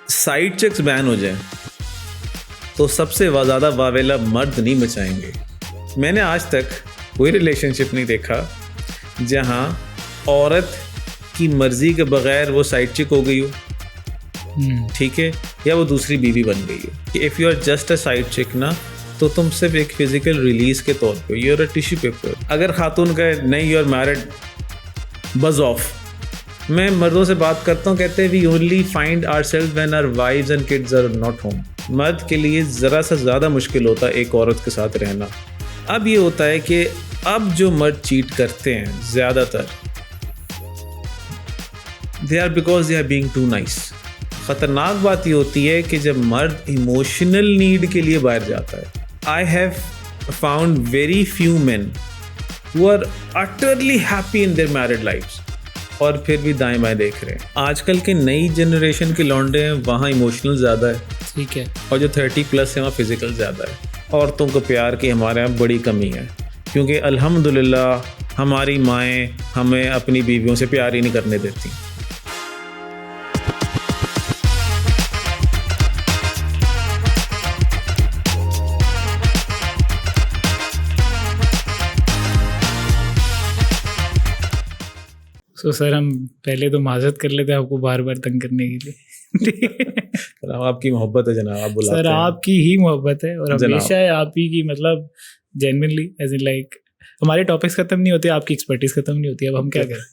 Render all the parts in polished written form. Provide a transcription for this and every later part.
Side chicks ban हो जाए तो सबसे ज़्यादा वावेला मर्द नहीं बचाएंगे। मैंने आज तक कोई रिलेशनशिप नहीं देखा जहाँ औरत की मर्जी के बगैर वो साइड चिक हो गई हो, ठीक है, या वो दूसरी बीवी बन गई हो। If you are just a side chick ना, तो तुम सिर्फ एक फिजिकल रिलीज के तौर पे, you are a tissue paper. अगर खातून का नहीं you are married, buzz off. मैं मर्दों से बात करता हूँ, कहते हैं we only find ourselves when our wives and kids are not home. मर्द के लिए ज़रा सा ज़्यादा मुश्किल होता है एक औरत के साथ रहना। अब ये होता है कि अब जो मर्द चीट करते हैं ज़्यादातर, they are because they are being too nice. ख़तरनाक बात ये होती है कि जब मर्द इमोशनल नीड के लिए बाहर जाता है। I have found very few men who are utterly happy in their married lives और फिर भी दाएं बाएं देख रहे हैं। आजकल के नई जनरेशन के लौंडे हैं, वहाँ इमोशनल ज़्यादा है, ठीक है, और जो 30+ है वहाँ फिजिकल ज़्यादा है। औरतों को प्यार की हमारे यहाँ बड़ी कमी है, क्योंकि अल्हम्दुलिल्लाह हमारी माएँ हमें अपनी बीवियों से प्यार ही नहीं करने देती। तो सर हम पहले तो माजरत कर लेते हैं आपको बार बार तंग करने के लिए। आपकी मोहब्बत है जनाब, आप बुलाते सर हैं। आपकी ही मोहब्बत है और हमेशा है आप ही की, मतलब जेन्युइनली एज इन लाइक हमारे टॉपिक्स खत्म नहीं होते, आपकी एक्सपर्टीज खत्म नहीं होती। अब हम क्या करें?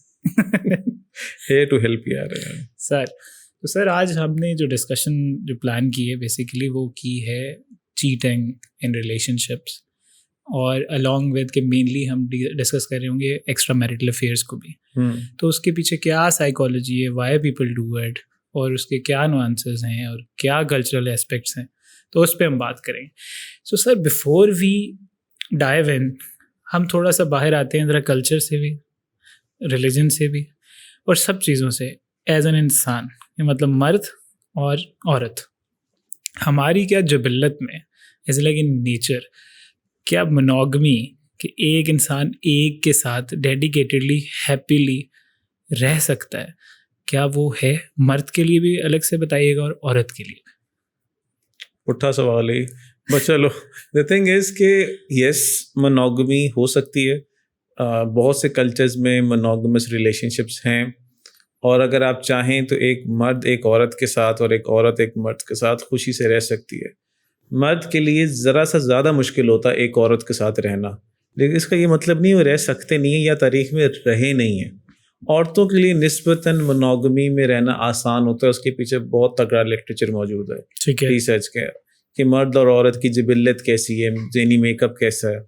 here to help यार सर। तो सर आज हमने जो डिस्कशन जो प्लान की है बेसिकली वो की है चीटिंग इन रिलेशनशिप्स, और अलॉन्ग विद के मेनली हम डिस्कस कर रहे होंगे एक्स्ट्रा मैरिटल अफेयर्स को भी। तो उसके पीछे क्या साइकोलॉजी है, वाई पीपल डू इट, और उसके क्या नुआंसेस हैं और क्या कल्चरल एस्पेक्ट्स हैं, तो उस पर हम बात करेंगे। So sir before we dive in, हम थोड़ा सा बाहर आते हैं ज़रा कल्चर से भी, रिलीजन से भी, और सब चीज़ों से एज एन इंसान, मतलब मर्द और औरत। हमारी क्या जबिल्लत में एज लाइक इन नेचर, क्या मोनोगमी कि एक इंसान एक के साथ डेडिकेटेडली हैप्पीली रह सकता है, क्या वो है? मर्द के लिए भी अलग से बताइएगा और औरत के लिए। पुट्ठा सवाल ही, बट चलो द थिंग इज कि यस, मोनोगमी हो सकती है। बहुत से कल्चर्स में मोनोगमस रिलेशनशिप्स हैं, और अगर आप चाहें तो एक मर्द एक औरत के साथ और एक औरत एक मर्द के साथ खुशी से रह सकती है। मर्द के लिए ज़रा सा ज़्यादा मुश्किल होता है एक औरत के साथ रहना, लेकिन इसका ये मतलब नहीं वो रह सकते नहीं है या तारीख में रहे नहीं हैं। औरतों के लिए निस्बतन मोनोगमी में रहना आसान होता है, उसके पीछे बहुत तगड़ा लिटरेचर मौजूद है, ठीक है, रिसर्च के, कि मर्द और औरत की जिबिल्लत कैसी है, जेनी मेकअप कैसा है।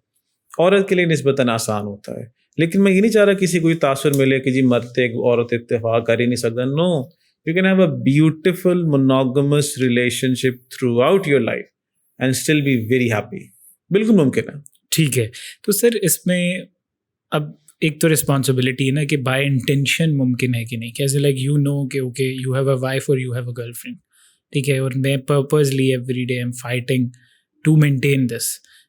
औरत के लिए निस्बतन आसान होता है, लेकिन मैं ये नहीं चाह रहा किसी को तासुर मिले कि जी मर्द एक औरत इत्तेफाक कर ही नहीं सकता। No, you can have a beautiful monogamous relationship throughout your life and still be very happy. बिल्कुल मुमकिन है। ठीक है। तो सर इसमें अब एक तो रिस्पॉन्सिबिलिटी है ना कि बाय इंटेंशन मुमकिन है कि नहीं, कैसे लाइक यू नो कि okay you have a wife और यू हैव अ गर्लफ्रेंड, ठीक है, और मैं purposely every day I am fighting to maintain this,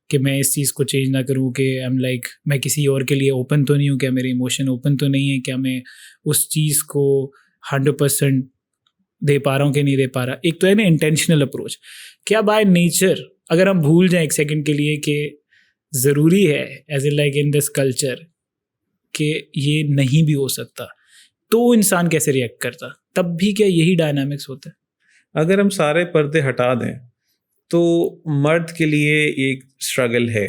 कि मैं इस चीज़ को चेंज ना करूँ, कि आई एम लाइक मैं किसी और के लिए ओपन तो नहीं हूँ, क्या मेरे इमोशन ओपन तो नहीं है, क्या मैं उस चीज़ को 100% दे पा रहा हूँ कि नहीं दे पा रहा। एक तो है ना इंटेंशनल अप्रोच, क्या बाय नेचर अगर हम भूल जाएं एक सेकंड के लिए कि ज़रूरी है as a like in this culture कि ये नहीं भी हो सकता, तो इंसान कैसे रिएक्ट करता? तब भी क्या यही डायनामिक्स होता है? अगर हम सारे पर्दे हटा दें तो मर्द के लिए एक स्ट्रगल है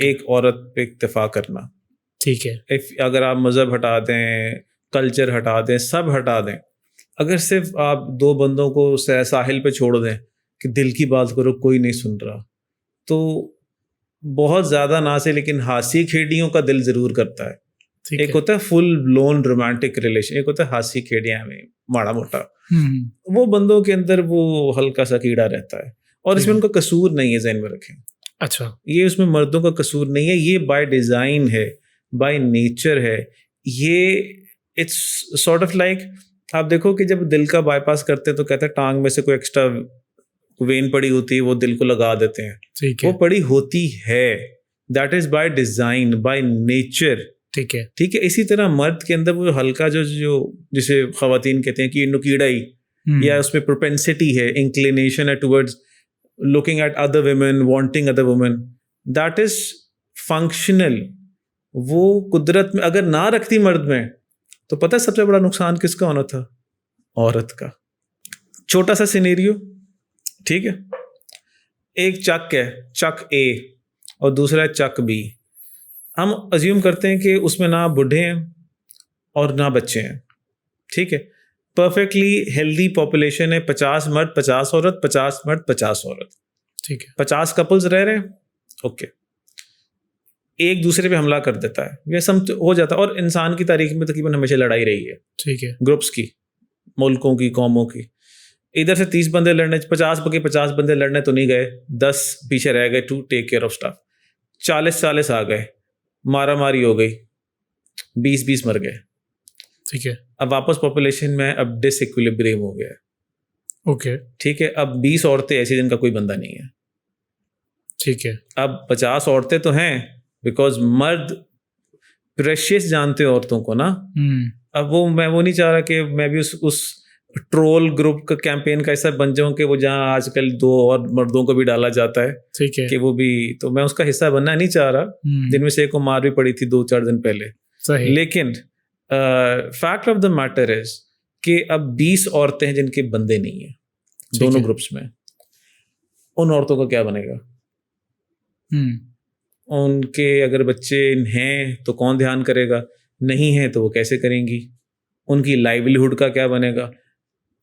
एक औरत पे इक्तफा करना, ठीक है। अगर आप मज़हब हटा दें, कल्चर हटा दें, सब हटा दें, अगर सिर्फ आप दो बंदों को साहिल पे छोड़ दें कि दिल की बात करो, कोई नहीं सुन रहा, तो बहुत ज़्यादा ना से लेकिन हासी खेड़ियों का दिल ज़रूर करता है। एक होता है फुल ब्लोन रोमांटिक रिलेशन, एक होता है हासी खेड़ियाँ में माड़ा मोटा, वो बंदों के अंदर वो हल्का सा कीड़ा रहता है, और इसमें उनका कसूर नहीं है, ज़हन में रखें। अच्छा, ये उसमें मर्दों का कसूर नहीं है, ये बाय डिज़ाइन है, बाय नेचर है। ये इट्स सॉर्ट ऑफ लाइक, आप देखो कि जब दिल का बाईपास करते हैं तो कहते हैं टांग में से कोई एक्स्ट्रा वेन पड़ी होती है, वो दिल को लगा देते हैं, वो पड़ी होती है, that is by design, by nature. ठीक है, ठीक है। इसी तरह मर्द के अंदर वो हल्का जो जिसे खवातीन कहते हैं कि नुकीड़ा ही, या उसमें प्रोपेंसिटी है, इंक्लिनेशन है towards looking at other women, wanting other women, that is functional. वो कुदरत में अगर ना रखती मर्द में, तो पता है सबसे बड़ा नुकसान किसका होना था? औरत का। छोटा सा सिनेरियो, ठीक है, एक चक है, चक ए, और दूसरा है चक बी। हम अज्यूम करते हैं कि उसमें ना बूढ़े हैं और ना बच्चे हैं, ठीक है, परफेक्टली हेल्दी पॉपुलेशन है, 50 मर्द 50 औरत, 50 मर्द 50 औरत, ठीक है, 50 कपल्स रह रहे हैं, ओके। एक दूसरे पे हमला कर देता है, ये सब हो जाता है। और इंसान की तारीख में तकरीबन हमेशा लड़ाई रही है, ठीक है, ग्रुप्स की, मुल्कों की, कौमों की। इधर से 30 बंदे लड़ने, 50 बंदे लड़ने तो नहीं गए, 10 पीछे रह गए to take care of staff. 40 आ गए, मारा मारी हो गई, 20 मर गए, ठीक है, अब वापस पॉपुलेशन में अब डिसइक्विलिब्रियम हो गया है, ओके, ठीक है। अब 20 औरतें ऐसी जिनका कोई बंदा नहीं है, ठीक है, अब 50 औरतें तो हैं, बिकॉज मर्द प्रेशियस जानते हैं औरतों को ना। अब मैं वो नहीं चाह रहा कि मैं भी उस ट्रोल ग्रुप का कैंपेन का हिस्सा बन जाऊं कि वो जहां आजकल 2 और मर्दों को भी डाला जाता है, ठीक है, कि वो भी, तो मैं उसका हिस्सा बनना नहीं चाह रहा। जिनमें से एक को मार भी पड़ी थी 2-4 दिन पहले, सही। लेकिन fact of the matter is कि अब 20 औरतें हैं जिनके बंदे नहीं है दोनों ग्रुप्स में। उन औरतों का क्या बनेगा? उनके अगर बच्चे हैं तो कौन ध्यान करेगा? नहीं है तो वो कैसे करेंगी? उनकी लाइवलीहुड का क्या बनेगा?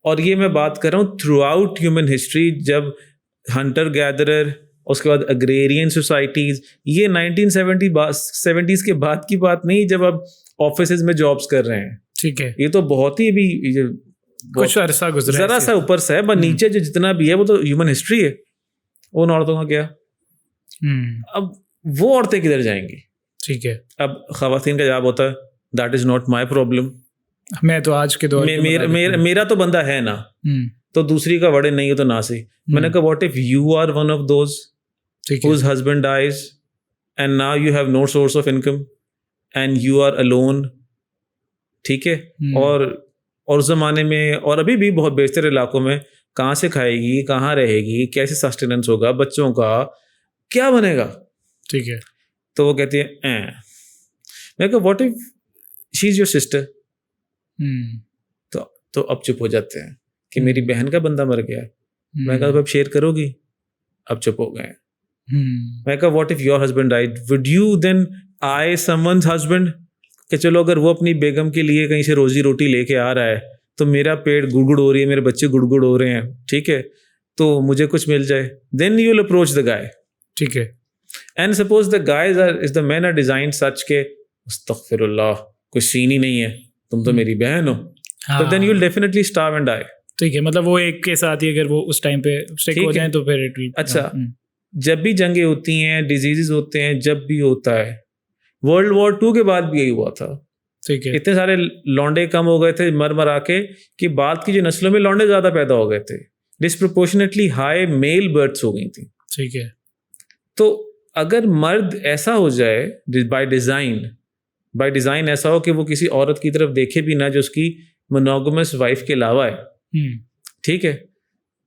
और ये मैं बात कर रहा हूँ थ्रू आउट ह्यूमन हिस्ट्री, जब हंटर गैदरर, उसके बाद अग्रेरियन सोसाइटीज, ये 1970s के बाद की बात नहीं, जब अब ऑफिसेज में जॉब्स कर रहे हैं, ठीक है, ये तो बहुत ही भी कुछ अरसा गुजरा, जरा सा ऊपर से है, पर नीचे जो जितना भी है वो तो ह्यूमन हिस्ट्री है। उन औरतों का क्या? अब वो औरतें किधर जाएंगी? ठीक है, अब खवातीन का जवाब होता है that is not my problem. मैं तो आज के दौर मेरा तो बंदा है ना, तो दूसरी का वर्डन नहीं हो तो ना सही। मैंने कहा what if you are one of those whose husband dies and now you have no source of income and you are alone, ठीक है। और उस जमाने में, और अभी भी बहुत बेशतर इलाकों में, कहाँ से खाएगी, कहाँ रहेगी, कैसे सस्टेनेंस होगा, बच्चों का क्या बनेगा? ठीक है, तो वो कहती है मैं कहा what if she is your sister. तो अब चुप हो जाते हैं कि मेरी बहन का बंदा मर गया। मैं कहा अब शेयर करोगी? अब चुप हो गए। मैं कहा what if your husband died, would you then eye someone's husband? कि चलो अगर वो अपनी बेगम के लिए कहीं से रोजी रोटी लेके आ रहा है, तो मेरा पेट गुड़गुड़ हो रही है, मेरे बच्चे गुड़गुड़ हो रहे हैं, ठीक है, तो मुझे कुछ मिल जाए, then you will approach the guy, ठीक है। And suppose the guys are is the men are designed such के अस्तगफिरुल्लाह, कोई सीन ही नहीं है, तुम तो मेरी बहन हो, तो then you will definitely starve and die. ठीक है, मतलब वो एक के साथ ही अगर वो उस टाइम पे स्टिक हो जाए तो फिर इट विल। अच्छा, जब भी जंगें होती हैं, डिजीजेस होते हैं, जब भी होता है, वर्ल्ड वॉर 2 के बाद भी यही हुआ था। ठीक है, इतने सारे लौंडे कम हो गए थे मर मरा के, कि बाद की जो नस्लों में लौंडे ज्यादा पैदा हो गए थे, डिस्प्रोपोर्शनेटली हाई मेल बर्थ्स हो गई थी। ठीक है, तो अगर मर्द ऐसा हो जाए बाय डिजाइन ऐसा हो कि वो किसी औरत की तरफ देखे भी ना जो उसकी मोनोगमस वाइफ के अलावा है, ठीक है,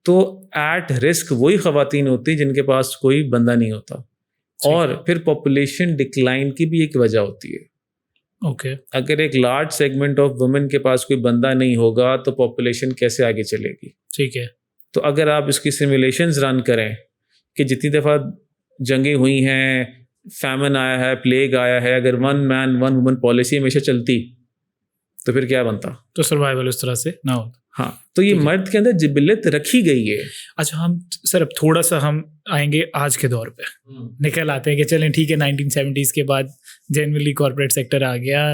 तो एट रिस्क वही खवातीन होती जिनके पास कोई बंदा नहीं होता। और फिर पॉपुलेशन डिक्लाइन की भी एक वजह होती है। ओके, अगर एक लार्ज सेगमेंट ऑफ वुमेन के पास कोई बंदा नहीं होगा तो पॉपुलेशन कैसे आगे चलेगी? ठीक है, तो अगर आप इसकी सिमुलेशंस रन करें कि जितनी दफ़ा जंगें हुई हैं, फैमन आया है, प्लेग आया है, अगर 1 मैन 1 वुमन पॉलिसी हमेशा चलती तो फिर क्या बनता? तो सर्वाइवल उस तरह से ना होता। हाँ, तो ये मर्द के अंदर जिबिलियत रखी गई है। अच्छा, हम सर अब थोड़ा सा हम आएंगे आज के दौर पे, निकल आते हैं कि चलें ठीक है 1970s के बाद जनरली कॉर्पोरेट सेक्टर आ गया,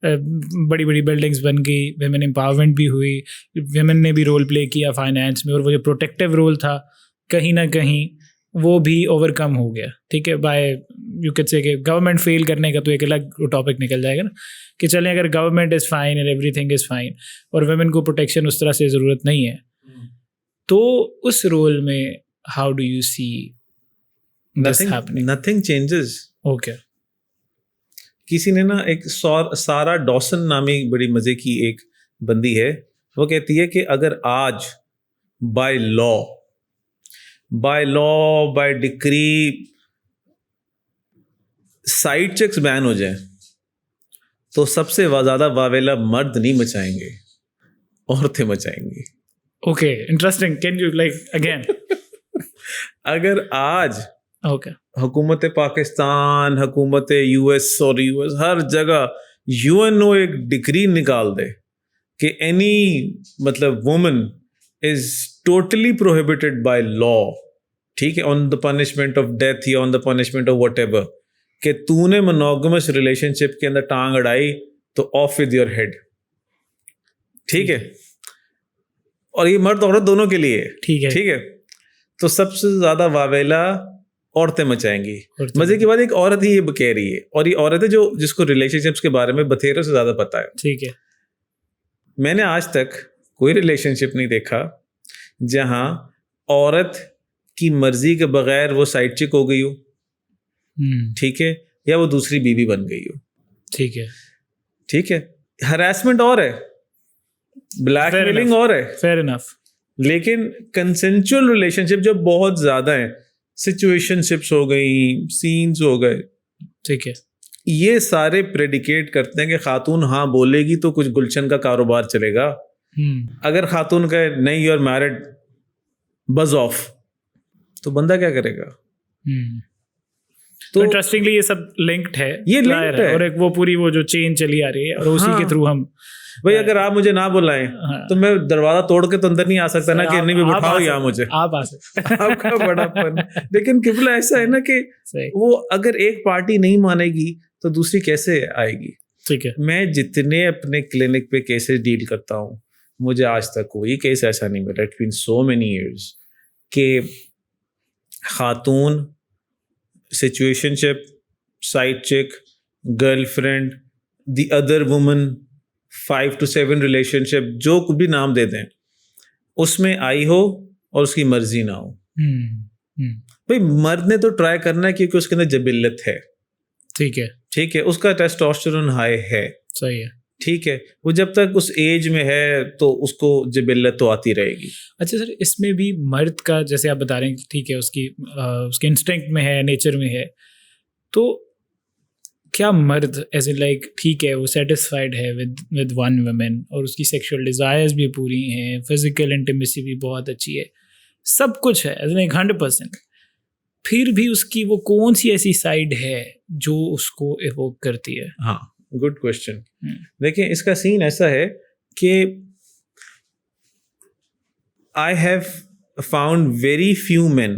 बड़ी बड़ी बिल्डिंग्स बन गई, विमेन एम्पावरमेंट भी हुई, विमेन ने भी रोल प्ले किया फाइनेंस में, और वो जो प्रोटेक्टिव रोल था कहीं ना कहीं वो भी ओवरकम हो गया। ठीक है, बाय यू कैन से कि गवर्नमेंट फेल करने का तो एक अलग टॉपिक निकल जाएगा ना, कि चलें अगर government is fine and everything is fine और वुमेन को प्रोटेक्शन उस तरह से ज़रूरत नहीं है, तो उस रोल में how do you see this happening? Nothing changes. Okay, किसी ने ना एक सारा डॉसन नामी बड़ी मजे की एक बंदी है, वो कहती है कि अगर आज by law by decree side chicks ban हो जाए तो सबसे ज़्यादा वावेला मर्द नहीं मचाएंगे, औरतें मचाएंगी। Okay, interesting, can you like again? अगर आज ओके, हुकूमत पाकिस्तान, हुकूमत यूएस हर जगह यूएनओ एक डिक्री निकाल दे कि एनी मतलब woman is totally prohibited by law, ठीक है, on the punishment of death या on the punishment of whatever, कि तूने मोनोगमस रिलेशनशिप के अंदर टांग अड़ाई तो ऑफ विद योर हेड, ठीक है। और ये मर्द औरत दोनों के लिए, ठीक है। तो सबसे ज्यादा वावेला औरतें मचाएंगी। मजे की बात एक औरत ही ये कह रही है, और ये औरत है जो जिसको रिलेशनशिप्स के बारे में बथेरों से ज्यादा पता है, ठीक है। मैंने आज तक कोई रिलेशनशिप नहीं देखा जहां औरत की मर्जी के बगैर वो साइड चिक हो गई हो, ठीक है, या वो दूसरी बीवी बन गई हो, ठीक है। हरासमेंट और है, ब्लैकमेलिंग और है, फेयर इनफ, लेकिन कंसेंचुअल रिलेशनशिप जो बहुत ज्यादा है, सिचुएशनशिप्स हो गई, सीन्स हो गए, ठीक है, ये सारे प्रेडिकेट करते हैं कि खातून हाँ बोलेगी तो कुछ गुलशन का कारोबार चलेगा। अगर खातून कहे नहीं you are married buzz of, तो बंदा क्या करेगा? तो इंटरेस्टिंगली ये सब लिंक्ड है, ये लिंक्ड है, और एक वो पूरी वो जो चेन चली आ रही है, और उसी के थ्रू हम भाई अगर आप मुझे ना बुलाएं तो मैं दरवाजा तोड़ के तो अंदर नहीं आ सकता ना कि नहीं भी बिठाओ यहाँ मुझे, आप आ सकते आपका बड़ापन। लेकिन किबला ऐसा है ना कि वो अगर एक पार्टी नहीं मानेगी तो दूसरी कैसे आएगी? ठीक है, मैं जितने अपने क्लिनिक पे केसेस डील करता हूँ, मुझे आज तक कोई केस ऐसा नहीं मिला, it's been so many years, कि खातून situationship, side chick, girlfriend, the other woman, 5 to 7 relationship, जो कुछ भी नाम दे दें, उसमें आई हो और उसकी मर्जी ना हो। भाई मर्द ने तो ट्राई करना है क्योंकि उसके अंदर जबिल्लत है, ठीक है, ठीक है, उसका टेस्टोस्टेरोन हाई है, सही है, ठीक है, वो जब तक उस एज में है तो उसको जबिल्लत तो आती रहेगी। अच्छा सर, इसमें भी मर्द का जैसे आप बता रहे हैं, ठीक है, उसके इंस्टिंक्ट में है, नेचर में है, तो क्या मर्द एज ए लाइक ठीक है वो सेटिस्फाइड है विद वन वुमेन और उसकी सेक्सुअल डिज़ायर्स भी पूरी हैं, फिजिकल इंटीमेसी भी बहुत अच्छी है, सब कुछ है एज लाइक 100%, फिर भी उसकी वो कौन सी ऐसी साइड है जो उसको इवोक करती है? हाँ, गुड क्वेश्चन। देखिए इसका सीन ऐसा है कि I have found very few men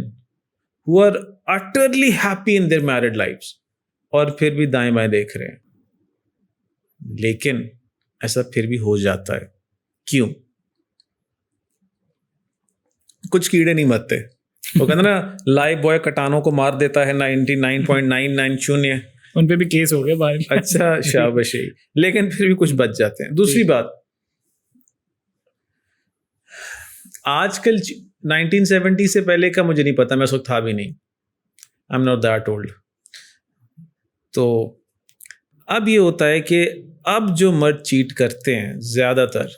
who are utterly happy in their married lives और फिर भी दाएं बाएं देख रहे हैं, लेकिन ऐसा फिर भी हो जाता है। क्यों? कुछ कीड़े नहीं मरते, वो कहते ना लाइव बॉय कटानों को मार देता है 99.990, उन पे भी केस हो गया बाहर। अच्छा शाबाश, लेकिन फिर भी कुछ बच जाते हैं। दूसरी बात, आजकल 1970 से पहले का मुझे नहीं पता, मैं उस वक्त था भी नहीं, I am not that old. तो अब ये होता है कि अब जो मर्द चीट करते हैं ज्यादातर,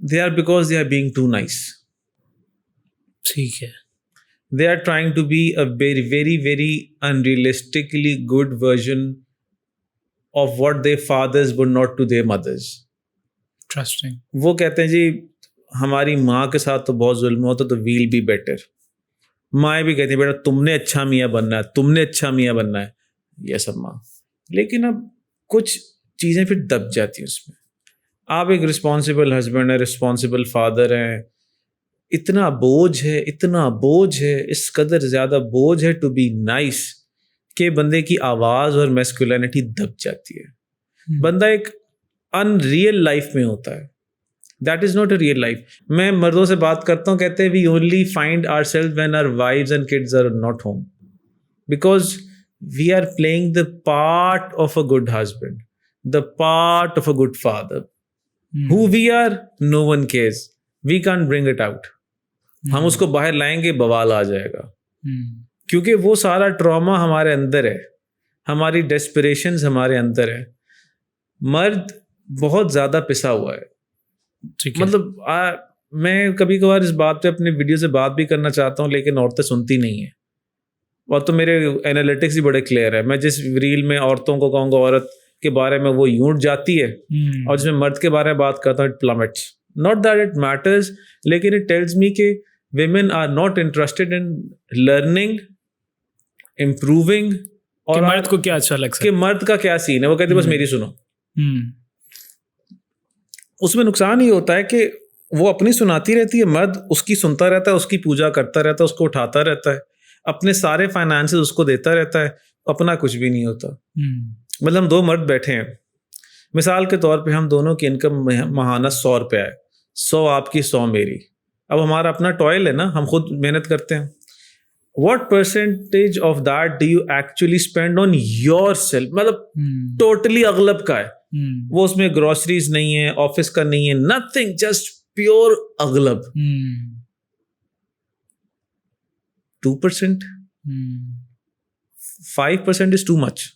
they are because they are being too nice, ठीक है, they are trying to be a very very very unrealistically good version of what their fathers were not to their mothers. Interesting. वो कहते हैं जी हमारी माँ के साथ तो बहुत जुल्म होता तो we'll be better. माँ भी कहती है बेटा तुमने अच्छा मियाँ बनना है, तुमने अच्छा मियाँ बनना है, ये सब माँ। लेकिन अब कुछ चीज़ें फिर दब जाती हैं उसमें। आप एक रिस्पॉन्सिबल हस्बैंड है, रिस्पॉन्सिबल फादर हैं, इतना बोझ है, इतना बोझ है, इस कदर ज़्यादा बोझ है टू बी नाइस कि बंदे की आवाज़ और मैस्कुलिनिटी दब जाती है। बंदा एक अनरियल लाइफ में होता है, that is not a real life. मैं मर्दों से बात करता हूँ, कहते हैं we only find our self when our wives and kids are not home, because we are playing the part of a good husband, the part of a good father. Who we are no one cares, we can't bring it out. हम उसको बाहर लाएंगे बवाल आ जाएगा, क्योंकि वो सारा trauma हमारे अंदर है, हमारी डेस्परेशंस हमारे अंदर है। मर्द बहुत ज़्यादा पिसा हुआ है। ठीक है। मतलब मैं कभी कभार इस बात पे अपने वीडियो से बात भी करना चाहता हूँ, लेकिन औरतें सुनती नहीं है। और तो मेरे एनालिटिक्स भी बड़े क्लियर है। मैं जिस रील में औरतों को कहूँगा औरत के बारे में, वो यूं जाती है, और जिसमें मर्द के बारे में बात करता हूँ, it plummets. Not that it matters, लेकिन इट टेल्स मी कि women are not interested in learning, improving, और कि मर्द को क्या अच्छा लग सकता कि मर्द का क्या सीन है। वो कहते बस मेरी सुनो। उसमें नुकसान ये होता है कि वो अपनी सुनाती रहती है, मर्द उसकी सुनता रहता है, उसकी पूजा करता रहता है, उसको उठाता रहता है, अपने सारे फाइनेंसेस उसको देता रहता है, अपना कुछ भी नहीं होता। मतलब हम दो मर्द बैठे हैं, मिसाल के तौर पे हम दोनों की इनकम माहाना 100 रुपया है, 100 आपकी 100 मेरी। अब हमारा अपना टॉयल है ना, हम खुद मेहनत करते हैं। What percentage of that do you actually spend on yourself? मतलब टोटली अगलब का है। वो उसमें ग्रोसरीज नहीं है, ऑफिस का नहीं है, nothing, just pure अगलब। 2%, 5% is too much.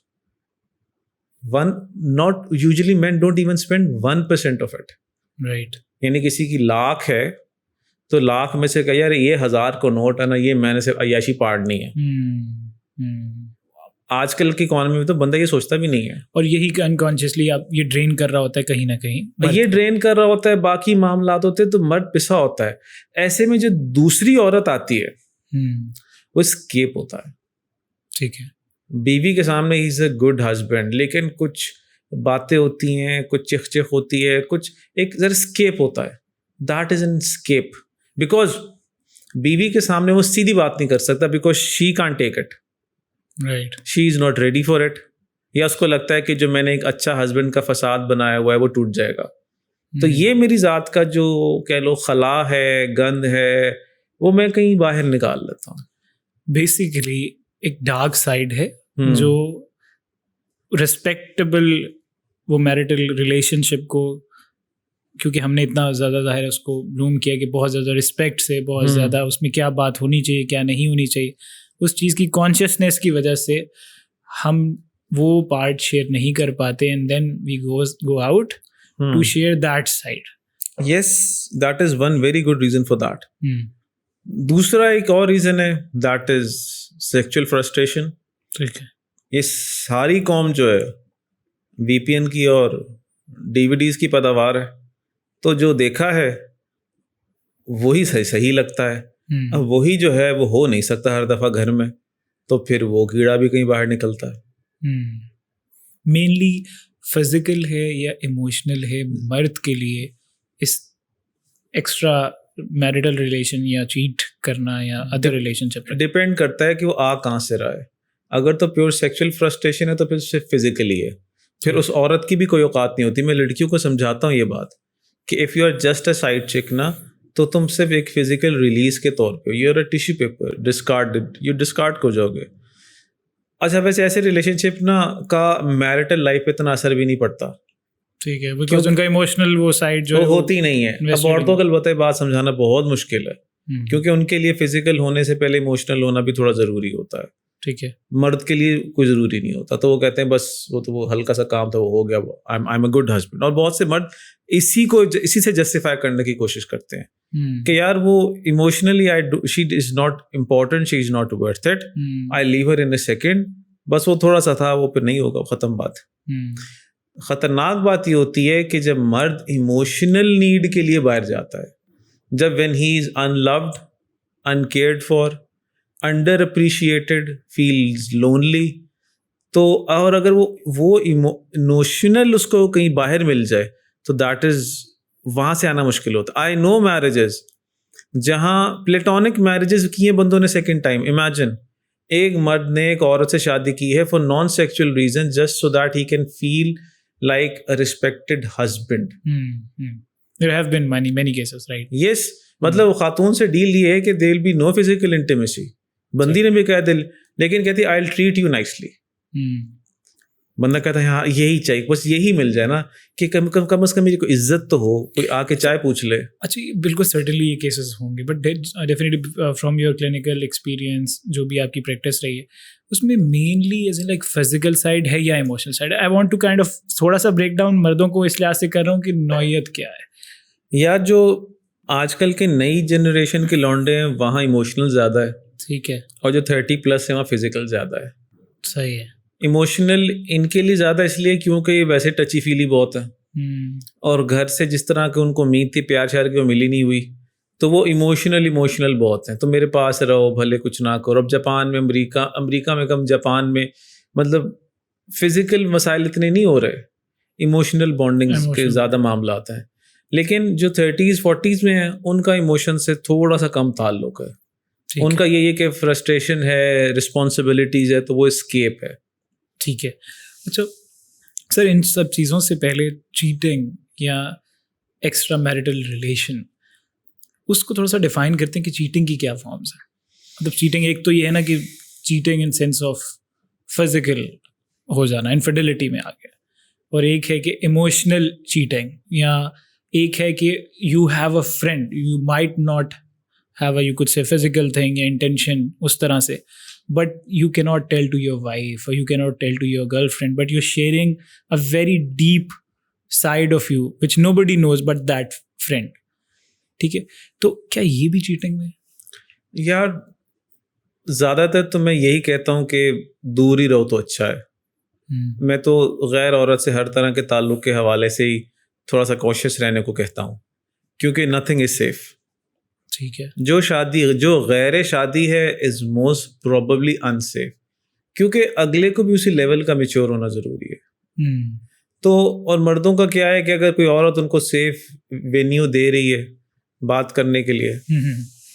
Not usually men don't even spend 1% of it. Right. यानी किसी की लाख है तो लाख में से कह यार ये 1000 को नोट है ना, ये मैंने सिर्फ अय्याशी पाड़नी है। आजकल की इकोनॉमी में तो बंदा ये सोचता भी नहीं है, और यही अनकॉन्शियसली आप ये ड्रेन कर रहा होता है कहीं ना कहीं। ये ड्रेन कर रहा होता है, बाकी मामलात होते हैं तो मर्द पिसा होता है। ऐसे में जो दूसरी औरत आती है वो स्केप होता है। ठीक है। बीवी के सामने he is a good husband, लेकिन कुछ बातें होती हैं, कुछ चिख होती है, कुछ एक जरा स्केप होता है। That is an escape, because बीवी के सामने वो सीधी बात नहीं कर सकता, because she can't take it. Right. She is not ready for it, या उसको लगता है कि जो मैंने एक अच्छा हस्बैंड का फसाद बनाया हुआ है वो टूट जाएगा। तो ये मेरी जात का जो कह लो खला है, गंद है, वो मैं कहीं बाहर निकाल लेता हूँ। बेसिकली एक डार्क साइड है जो रिस्पेक्टेबल वो मैरिटल रिलेशनशिप को, क्योंकि हमने इतना ज़्यादा ज़ाहिर उसको ब्लूम किया कि बहुत ज़्यादा रिस्पेक्ट से, बहुत ज़्यादा उसमें क्या बात होनी चाहिए क्या नहीं होनी चाहिए, उस चीज़ की कॉन्शियसनेस की वजह से हम वो पार्ट शेयर नहीं कर पाते, and then we go out to share that side. Yes, that is one very good reason for that. दूसरा एक और रीज़न है, दैट इज़ सेक्सुअल फ्रस्ट्रेशन। ठीक है। ये सारी कौम जो है VPN की और DVDs की पैदावार है, तो जो देखा है वही सही लगता है। अब वही जो है वो हो नहीं सकता हर दफ़ा घर में, तो फिर वो कीड़ा भी कहीं बाहर निकलता है। मेनली फिजिकल है या इमोशनल है मर्द के लिए इस एक्स्ट्रा मैरिटल रिलेशन या चीट करना या अदर रिलेशनशिप? डिपेंड करता है कि वो आ कहाँ से रहा है। अगर तो प्योर सेक्सुअल फ्रस्ट्रेशन है तो फिर सिर्फ फिजिकली है, फिर उस औरत की भी कोई औकात नहीं होती। मैं लड़कियों को समझाता हूँ ये बात कि if you are just a side chick ना, तो तुम सिर्फ एक फिजिकल रिलीज के तौर पे, you are a tissue paper, discarded, you discard हो जाओगे। अच्छा, वैसे ऐसे रिलेशनशिप ना का मैरिटल लाइफ पे इतना असर भी नहीं पड़ता। ठीक है, बिकॉज उनका इमोशनल वो साइड जो होती नहीं है। अब औरतों को अलबत्ता बात समझाना बहुत मुश्किल है, क्योंकि उनके लिए फिजिकल होने से पहले इमोशनल होना भी थोड़ा ज़रूरी होता है। ठीक है। मर्द के लिए कोई ज़रूरी नहीं होता, तो वो कहते हैं बस वो हल्का सा काम था, वो हो गया, I am a good husband. और बहुत से मर्द इसी से जस्टिफाई करने की कोशिश करते हैं कि यार वो emotionally she is not important, she is not worth it, I leave her in a second, बस वो थोड़ा सा था, वो फिर नहीं होगा, ख़त्म बात। खतरनाक बात ये होती है कि जब मर्द इमोशनल नीड के लिए बाहर जाता है, जब when he is unloved, uncared for, under appreciated, feels lonely, तो और अगर वो इमोशनल उसको कहीं बाहर मिल जाए तो दैट इज वहाँ से आना मुश्किल होता है। आई नो मैरिजेस जहाँ प्लेटोनिक मैरिजेस किए बंदों ने सेकेंड टाइम। इमेजिन एक मर्द ने एक औरत से शादी की है for non sexual reason, just so that he can feel like a respected husband. There have been many cases, right? Yes, मतलब खातून से डील ये है कि there will be no physical intimacy. बंदी ने भी कहा दिल, लेकिन कहती I'll treat you nicely. बंदा कहता है हाँ यही चाहिए, बस यही मिल जाए ना, कि कम से कम मेरी कोई इज्जत तो हो, कोई आके चाय पूछ ले। अच्छा, बिल्कुल सर्टेनली ये केसेस होंगे, but definitely from your clinical experience जो भी आपकी प्रैक्टिस रही है उसमें mainly as in like physical side है या emotional side? I want to kind of थोड़ा सा ब्रेक डाउन मर्दों को इस लिहाज से कर रहा हूँ कि नौयत क्या है। यार जो आजकल के नई जनरेशन के लौंडे हैं वहाँ इमोशनल ज़्यादा है, ठीक है, और जो 30+ है वहाँ फिजिकल ज़्यादा है। सही है। इमोशनल इनके लिए ज़्यादा इसलिए क्योंकि ये वैसे टची फीली बहुत है, और घर से जिस तरह के उनको उम्मीद थी प्यार श्यार की वो मिली नहीं हुई, तो वो इमोशनल बहुत हैं। तो मेरे पास रहो, भले कुछ ना करो। अब जापान में, अमेरिका में कम, जापान में मतलब फिजिकल मसाइल इतने नहीं हो रहे, इमोशनल बॉन्डिंग्स के ज़्यादा मामला आता है। लेकिन जो 30s 40s में है उनका इमोशन से थोड़ा सा कम ताल्लुक है। उनका ये है कि फ्रस्ट्रेशन है, रिस्पॉन्सिबिलिटीज़ है, तो वो एस्केप है। ठीक है। अच्छा सर, इन सब चीज़ों से पहले चीटिंग या एक्स्ट्रा मैरिटल रिलेशन, उसको थोड़ा सा डिफाइन करते हैं कि चीटिंग की क्या फॉर्म्स है। मतलब चीटिंग एक तो ये है ना कि cheating in sense of physical हो जाना, इनफिडेलिटी में आ गया, और एक है कि इमोशनल चीटिंग, या एक है कि you have a friend, you might not have a, you could से फिजिकल थिंग या इंटेंशन उस तरह से, but you cannot tell to your wife or you cannot tell to your girlfriend, but you're sharing a very deep side of you which nobody knows but that friend. ठीक है, तो क्या ये भी चीटिंग में? यार ज़्यादातर तो मैं यही कहता हूँ कि दूर ही रहो तो अच्छा है। मैं तो गैर औरत से हर तरह के ताल्लुक़ के हवाले से ही थोड़ा सा कॉशियस रहने को कहता हूँ, क्योंकि नथिंग इज़ सेफ। ठीक है, जो गैर शादी है इज़ मोस्ट प्रोबेबली अनसेफ, क्योंकि अगले को भी उसी लेवल का मैच्योर होना ज़रूरी है। तो और मर्दों का क्या है कि अगर कोई औरत उनको सेफ वेन्यू दे रही है बात करने के लिए,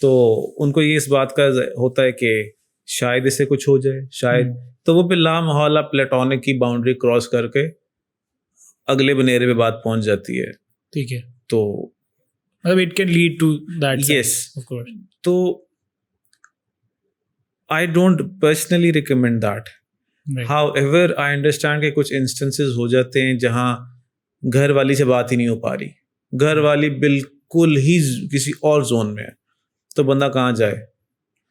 तो उनको ये इस बात का होता है कि शायद इससे कुछ हो जाए, शायद, तो वो बिला मोहल्ला प्लेटोनिक की बाउंड्री क्रॉस करके अगले बनेरे पे बात पहुंच जाती है। ठीक है, तो मतलब it can lead to that. Yes, of course. तो I don't personally recommend that. Right. However, I understand कि कुछ instances हो जाते हैं जहाँ घर वाली से बात ही नहीं हो पा रही, घर वाली बिल्कुल ही किसी और जोन में है, तो बंदा कहाँ जाए।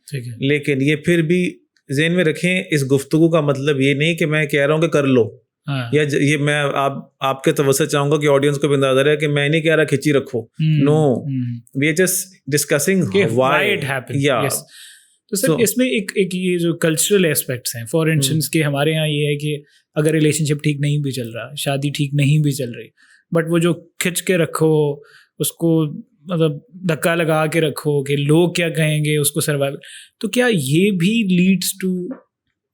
ठीक है, लेकिन ये फिर भी ज़हन में रखें, इस गुफ्तगू का मतलब ये नहीं कि मैं कह रहा हूँ कि कर लो, या ये मैं आपके तवज्जो चाहूंगा कि ऑडियंस को भी अंदाजा रहे कि मैं नहीं कह रहा खिंची रखो। No, we are just discussing why it happened. तो सर इसमें एक ये जो कल्चरल एस्पेक्ट्स हैं, फॉर इंस्टेंस के हमारे यहाँ ये है कि अगर रिलेशनशिप ठीक नहीं भी चल रहा, शादी ठीक नहीं भी चल रही, बट वो जो खिंच के रखो उसको, मतलब धक्का लगा के रखो कि लोग क्या कहेंगे, उसको सर्वाइव, तो क्या ये भी leads to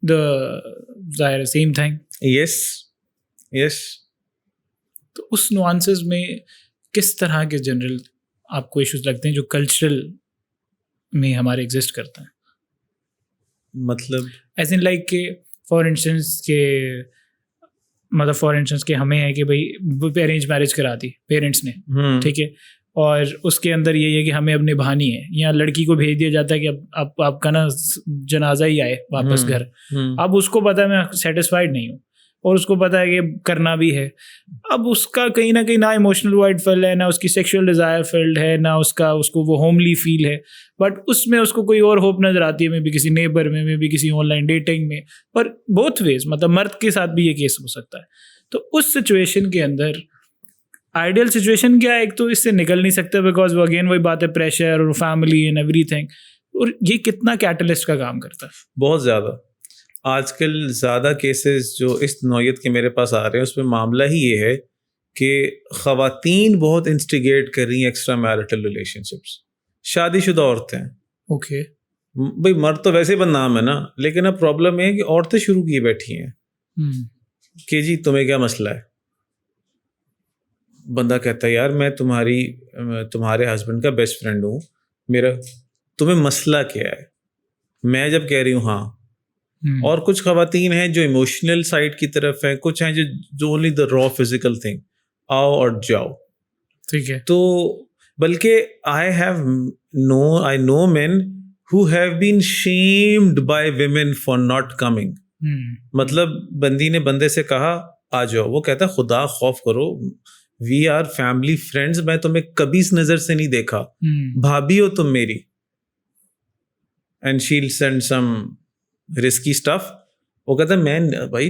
the same thing? Yes. तो उस नुआंसेस में किस तरह के जनरल आपको इश्यूज लगते हैं जो कल्चरल में हमारे एग्जिस्ट करते हैं? मतलब एज इन लाइक के फॉर इंस्टेंस के हमें है कि भाई अरेंज मैरिज करा दी पेरेंट्स ने, ठीक है, और उसके अंदर ये है कि हमें अब निभानी है, या लड़की को भेज दिया जाता है कि अब आपका ना जनाजा ही आए वापस घर। अब उसको पता है मैं सेटिस्फाइड नहीं हूँ, और उसको पता है कि करना भी है। अब उसका कहीं ना कहीं ना इमोशनल वाइड फील्ड है, ना उसकी सेक्सुअल डिज़ायर फील्ड है, ना उसको वो होमली फील है, बट उसमें उसको कोई और होप नज़र आती है, मे बी किसी नेबर में, मे बी किसी ऑनलाइन डेटिंग में, पर बोथ वेज, मतलब मर्द के साथ भी ये केस हो सकता है। तो उस सिचुएशन के अंदर आइडियल सिचुएशन क्या है? एक तो इससे निकल नहीं सकता, बिकॉज वो अगेन वही बात है, प्रेशर और फैमिली एंड एवरीथिंग, और ये कितना कैटलिस्ट का काम करता है? बहुत ज़्यादा। आजकल ज़्यादा केसेस जो इस नौयत के मेरे पास आ रहे हैं उसमें मामला ही ये है कि ख़वातीन बहुत इंस्टिगेट कर रही हैं एक्स्ट्रा मैरिटल रिलेशनशिप्स, शादीशुदा औरतें। ओके भाई मर्द तो वैसे बदनाम है ना, लेकिन अब प्रॉब्लम है कि औरतें शुरू किए बैठी हैं कि जी तुम्हें क्या मसला है। बंदा कहता है यार मैं तुम्हारे हस्बैंड का बेस्ट फ्रेंड हूँ, मेरा तुम्हें मसला क्या है? मैं जब कह रही हूँ हाँ, और कुछ ख़वातीन हैं जो इमोशनल साइड की तरफ हैं, कुछ हैं जो only the raw physical thing, आओ और जाओ। ठीक है, तो बल्कि I know men who have been shamed by women for not coming, मतलब बंदी ने बंदे से कहा आ जाओ, वो कहता खुदा खौफ करो, वी आर फैमिली फ्रेंड्स, मैं तुम्हें कभी इस नजर से नहीं देखा, भाभी हो तुम मेरी, and she send some risky stuff. वो कहता मैं भाई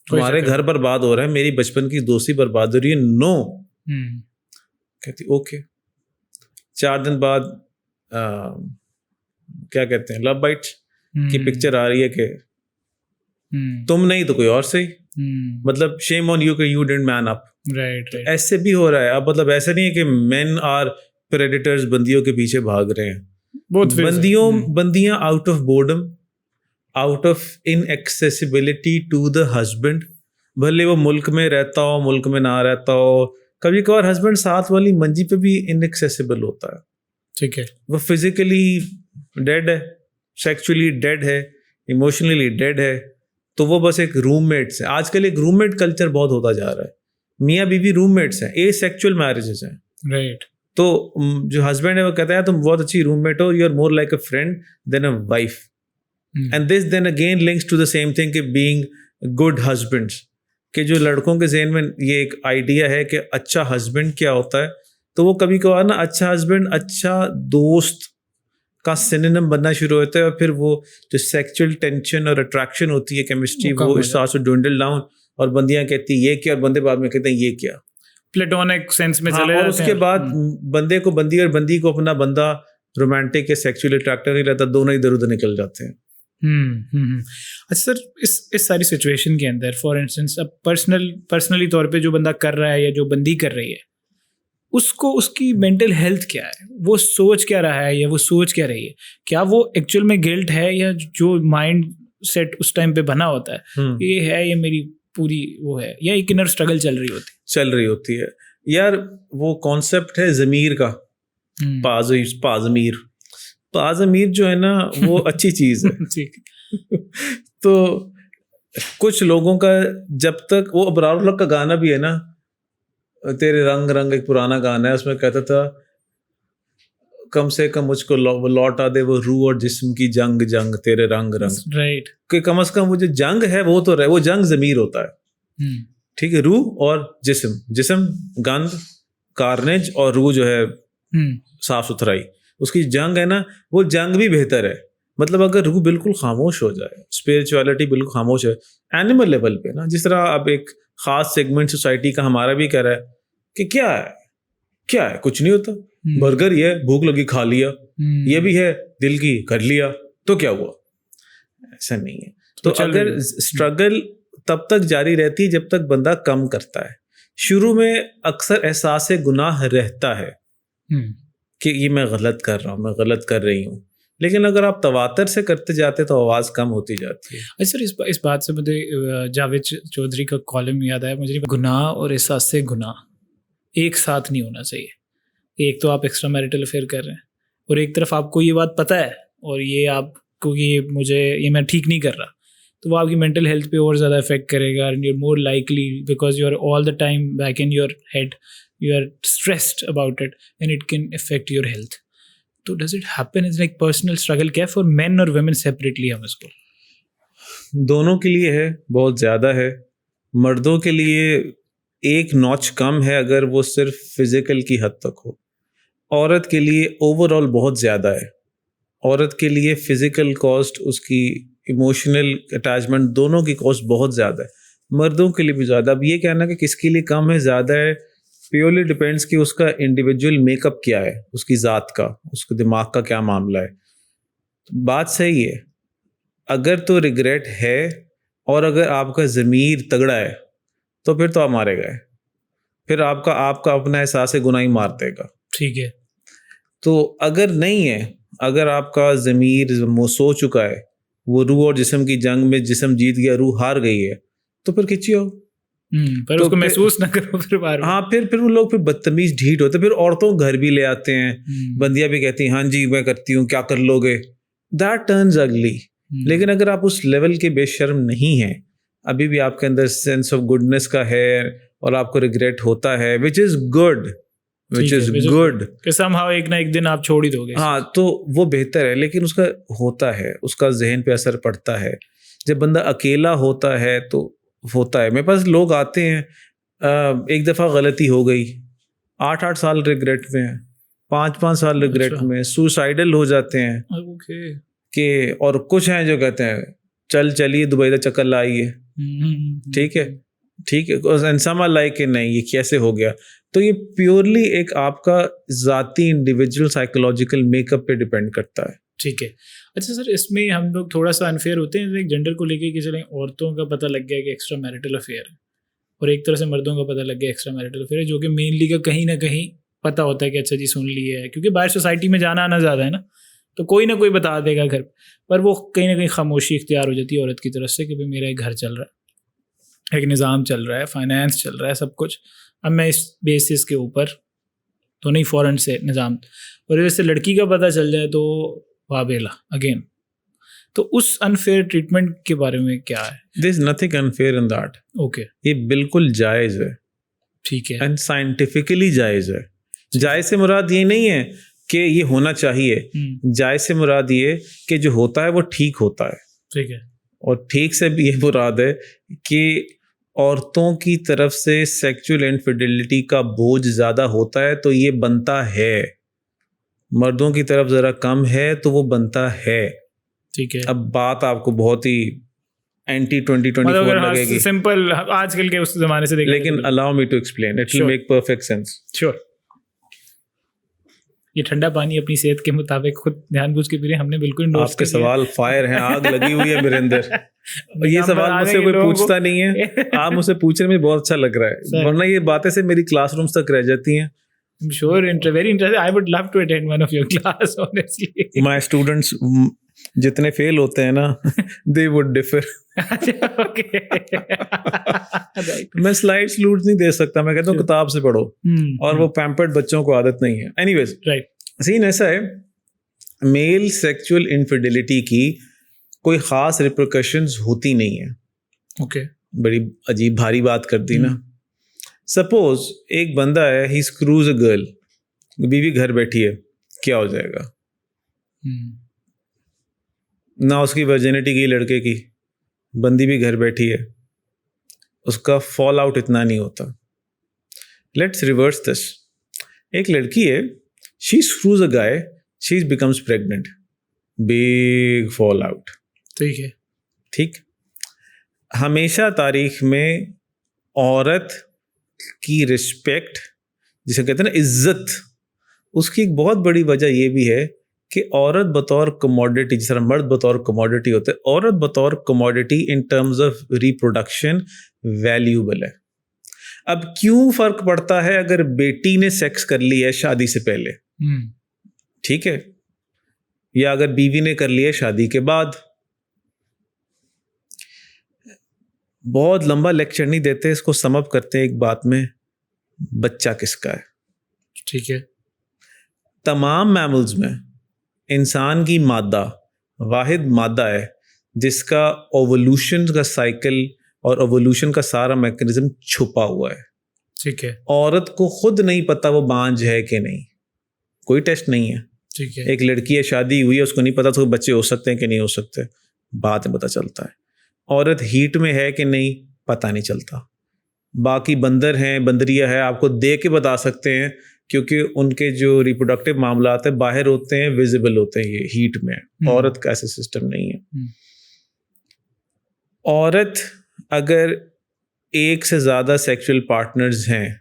तुम्हारे घर बर्बाद हो रहा है, मेरी बचपन की दोस्ती बर्बाद हो रही है, नो। कहती ओके। 4 दिन बाद क्या कहते हैं, लव बाइट्स की पिक्चर आ रही है कि तुम नहीं तो कोई और सही, मतलब शेम ऑन यू कि you didn't man up. Right. ऐसे भी हो रहा है अब, मतलब ऐसा नहीं है कि मेन आर प्रेडेटर्स, बंदियों के पीछे भाग रहे हैं, बंदियां out of boredom, out of inaccessibility to the husband, भले वो मुल्क में रहता हो मुल्क में ना रहता हो, कभी कभार हस्बैंड साथ वाली मंजी पे भी इनएक्सेसिबल होता है, ठीक है, वो फिजिकली डेड है, सेक्सुअली डेड है, इमोशनली डेड है, तो वो बस एक रूममेट्स है। आजकल एक रूममेट कल्चर बहुत होता जा रहा है, मियाँ बीवी रूममेट्स हैं, एसेक्सुअल मैरिजेस हैं, राइट। तो जो हस्बैंड है वो कहता है तुम बहुत अच्छी रूममेट हो, you are more like a friend than a wife, and this then again links to the same thing कि बीइंग गुड हस्बैंड्स, कि जो लड़कों के ज़हन में ये एक आइडिया है कि अच्छा हस्बैंड क्या होता है, तो वो कभी कभार ना अच्छा हस्बैंड अच्छा दोस्त का सिनोनिम बनना शुरू होता है, और फिर वो जो सेक्सुअल टेंशन और अट्रैक्शन होती है, केमिस्ट्री, वो इस तरह से ड्विंडल डाउन, और बंदियां कहती ये क्या, और बंदे बाद में कहते हैं ये क्या, प्लेटोनिक सेंस में चले और जाते हैं। उसके बाद बंदे को बंदी और बंदी को अपना बंदा रोमांटिक या सेक्सुअली अट्रैक्टिव नहीं रहता, दोनों इधर उधर निकल जाते हैं। अच्छा सर, इस सारी सिचुएशन के अंदर फॉर इंस्टेंस अब पर्सनली तौर पे जो बंदा कर रहा है या जो बंदी कर रही है, उसको उसकी मेंटल हेल्थ क्या है, वो सोच क्या रहा है या वो सोच क्या रही है, क्या वो एक्चुअल में गिल्ट है या जो माइंड सेट उस टाइम पे बना होता है ये है, ये मेरी पूरी वो है, या एक इनर स्ट्रगल चल रही होती है यार। वो कॉन्सेप्ट है ज़मीर का, पाज़मीर जो है ना वो अच्छी चीज़ है। तो कुछ लोगों का जब तक वो अबरार का गाना भी है ना, तेरे रंग रंग, एक पुराना गाना है, उसमें कहता था कम से कम मुझको लौटा दे वो रूह और जिस्म की जंग जंग तेरे रंग रंग, राइट, कि कम से कम वो जो जंग है वो तो रहे, वो जंग ज़मीर होता है, ठीक है, रूह और जिस्म गंद कारनेज, और रूह जो है साफ सुथराई, उसकी जंग है ना, वो जंग भी बेहतर है। मतलब अगर रूह बिल्कुल खामोश हो जाए, स्पिरिचुअलिटी बिल्कुल खामोश है एनिमल लेवल पे ना, जिस तरह अब एक खास सेगमेंट सोसाइटी का हमारा भी कह रहा है कि क्या है कुछ नहीं होता, बर्गर ये भूख लगी खा लिया, ये भी है दिल की कर लिया, तो क्या हुआ, ऐसा नहीं है। तो अगर स्ट्रगल तब तक जारी रहती है जब तक बंदा कम करता है। शुरू में अक्सर एहसास गुनाह रहता है कि ये मैं गलत कर रहा हूँ, मैं गलत कर रही हूँ, लेकिन अगर आप तवातर से करते जाते तो आवाज़ कम होती जाती है। अच्छा सर, इस बात से मुझे जावेद चौधरी का कॉलम याद आया मुझे, गुनाह और एहसास गुनाह एक साथ नहीं होना चाहिए। एक तो आप एक्स्ट्रा मैरिटल अफेयर कर रहे हैं और एक तरफ आपको ये बात पता है और ये आपको ये मैं ठीक नहीं कर रहा, तो वो आपकी मेंटल हेल्थ पे और ज़्यादा इफेक्ट करेगा, and you are more likely because you are all the time back in your head, you are stressed about it and it can affect your health. तो does it happen is like personal struggle क्या for men और women separately? हम इसको दोनों के लिए है, बहुत ज़्यादा है। मर्दों के लिए एक नॉच कम है अगर वो सिर्फ फिजिकल की हद तक हो, औरत के लिए ओवरऑल बहुत ज़्यादा है। औरत के लिए फिजिकल कॉस्ट, उसकी इमोशनल अटैचमेंट, दोनों की कॉस्ट बहुत ज़्यादा है, मर्दों के लिए भी ज़्यादा। अब ये कहना कि किसके लिए कम है ज़्यादा है, प्योरली डिपेंड्स कि उसका इंडिविजुअल मेकअप क्या है, उसकी ज़ात का, उसके दिमाग का क्या मामला है। बात सही है, अगर तो रिग्रेट है और अगर आपका ज़मीर तगड़ा है तो फिर तो आप मारे गए, फिर आपका अपना एहसास गुनाह ही मार देगा, ठीक है। तो अगर नहीं है, अगर आपका ज़मीर सो चुका है, वो रूह और जिस्म की जंग में जिस्म जीत गया, रूह हार गई है, तो फिर खिंची हो, पर तो उसको महसूस ना करो फिर बार। हाँ, फिर वो लोग फिर बदतमीज ढीठ होते, फिर औरतों घर भी ले आते हैं, बंदियां भी कहती हैं हाँ जी मैं करती हूँ, क्या कर लोगे, दैट टर्न्स अगली। लेकिन अगर आप उस लेवल के बेशर्म नहीं हैं, अभी भी आपके अंदर सेंस ऑफ गुडनेस का है और आपको रिग्रेट होता है, विच इज गुड कि somehow एक ना एक दिन आप छोड़ ही दोगे, हाँ, तो वो बेहतर है। लेकिन उसका होता है, उसका जहन पे असर पड़ता है, जब बंदा अकेला होता है तो होता है। मेरे पास लोग आते हैं, एक दफ़ा गलती हो गई, 8-8 साल रिग्रेट में है, 5-5 साल रिग्रेट अच्छा। में, सुसाइडल हो जाते हैं ओके। कि, और कुछ हैं जो कहते हैं चलिए दुबई का चक्कर लाइए, ठीक है ठीक है, एंड सम आर लाइक कि नहीं ये कैसे हो गया। तो ये प्योरली एक आपका ज़ाती इंडिविजुअल साइकोलॉजिकल मेकअप पे डिपेंड करता है। ठीक है। अच्छा सर, इसमें हम लोग थोड़ा सा अनफेयर होते हैं एक जेंडर को लेके कि चलें औरतों का पता लग गया कि एक्स्ट्रा मैरिटल अफेयर है, और एक तरह से मर्दों का पता लग गया एक्स्ट्रा मैरिटल अफेयर है, जो कि मेनली का कहीं ना कहीं पता होता है कि अच्छा जी सुन लिया है, क्योंकि बाहर सोसाइटी में जाना आना ज़्यादा है ना, तो कोई ना कोई बता देगा घर पर, वो कहीं ना कहीं खामोशी इख्तियार हो जाती है औरत की तरफ से कि भाई मेरा एक घर चल रहा है, एक निज़ाम चल रहा है, फाइनेंस चल रहा है, सब कुछ, अब मैं इस बेसिस के ऊपर तो नहीं फ़ौरन से निज़ाम, और जैसे लड़की का पता चल जाए तो वाबेला अगेन। तो उस अनफेयर ट्रीटमेंट के बारे में क्या है? There is nothing unfair in that. Okay, ये बिल्कुल जायज़ है, ठीक है, एंड साइंटिफिकली जायज़ है। जायज़ से मुराद ये नहीं है कि ये होना चाहिए, जायज़ से मुराद ये कि जो होता है वो ठीक होता है, ठीक है, और ठीक से भी ये मुराद है कि औरतों की तरफ से सेक्सुअल इनफिडेलिटी का बोझ ज़्यादा होता है तो ये बनता है, मर्दों की तरफ ज़रा कम है तो वो बनता है। ठीक है। अब बात आपको बहुत ही एंटी 2024 लगेगी, सिंपल आजकल के उस जमाने से देखें, लेकिन allow me to explain, it will make perfect sense. Sure. ये ठंडा पानी अपनी सेहत के मुताबिक खुद जानबूझ के पी रहे, हमने बिल्कुल endorse आपके कर लिया। सवाल फायर हैं, आग लगी हुई है मेरे अंदर। ये सवाल मुझसे कोई पूछता नहीं है, आप मुझसे पूछने में बहुत अच्छा लग रहा है, वरना ये बातें से मेरी क्लासरूम्स तक रह जाती हैं। I'm sure, very interesting. I would love to attend one of your class, honestly. My students जितने फेल होते हैं ना, they would differ. Okay. Right. मैं स्लाइड्स लूट नहीं दे सकता, मैं कहता हूँ किताब से पढ़ो, और वो पैम्पर्ड बच्चों को आदत नहीं है। Anyways, Right. सीन ऐसा है, मेल सेक्सुअल इनफिडेलिटी की कोई खास रिपरकशंस होती नहीं है। Okay. बड़ी अजीब भारी बात कर दी ना। सपोज एक बंदा है, ही स्क्रूज अ गर्ल, बीवी घर बैठी है, क्या हो जाएगा? ना उसकी वर्जिनिटी गई लड़के की, बंदी भी घर बैठी है, उसका फॉल आउट इतना नहीं होता। लेट्स रिवर्स दिस, एक लड़की है, she screws a guy, she becomes pregnant, big fall out. ठीक है, ठीक। हमेशा तारीख में औरत की रिस्पेक्ट, जिसे कहते हैं ना इज्जत, उसकी एक बहुत बड़ी वजह ये भी है कि औरत बतौर कमोडिटी, जिस तरह मर्द बतौर कमोडिटी होते हैं, औरत बतौर commodity in terms of reproduction valuable है। अब क्यों फर्क पड़ता है अगर बेटी ने सेक्स कर लिया है शादी से पहले, ठीक है, या अगर बीवी ने कर लिया शादी के बाद? बहुत लंबा लेक्चर नहीं देते, इसको समअप करते हैं एक बात में, बच्चा किसका है। ठीक है। तमाम मैमल्स में इंसान की मादा वाहिद मादा है जिसका ओवोल्यूशन का साइकिल और ओवोल्यूशन का सारा मैकेनिज्म छुपा हुआ है। ठीक है। औरत को खुद नहीं पता वो बांझ है कि नहीं, कोई टेस्ट नहीं है। ठीक है। एक लड़की है, शादी हुई है, उसको नहीं पता तो बच्चे हो सकते हैं कि नहीं हो सकते, बाद में पता चलता है। औरत हीट में है कि नहीं, पता नहीं चलता। बाकी बंदर हैं, बंदरिया है, आपको दे के बता सकते हैं, क्योंकि उनके जो रिप्रोडक्टिव मामला है बाहर होते हैं, विजिबल होते हैं, ये हीट में। औरत का ऐसा सिस्टम नहीं है। औरत अगर एक से ज़्यादा सेक्सुअल पार्टनर्स हैं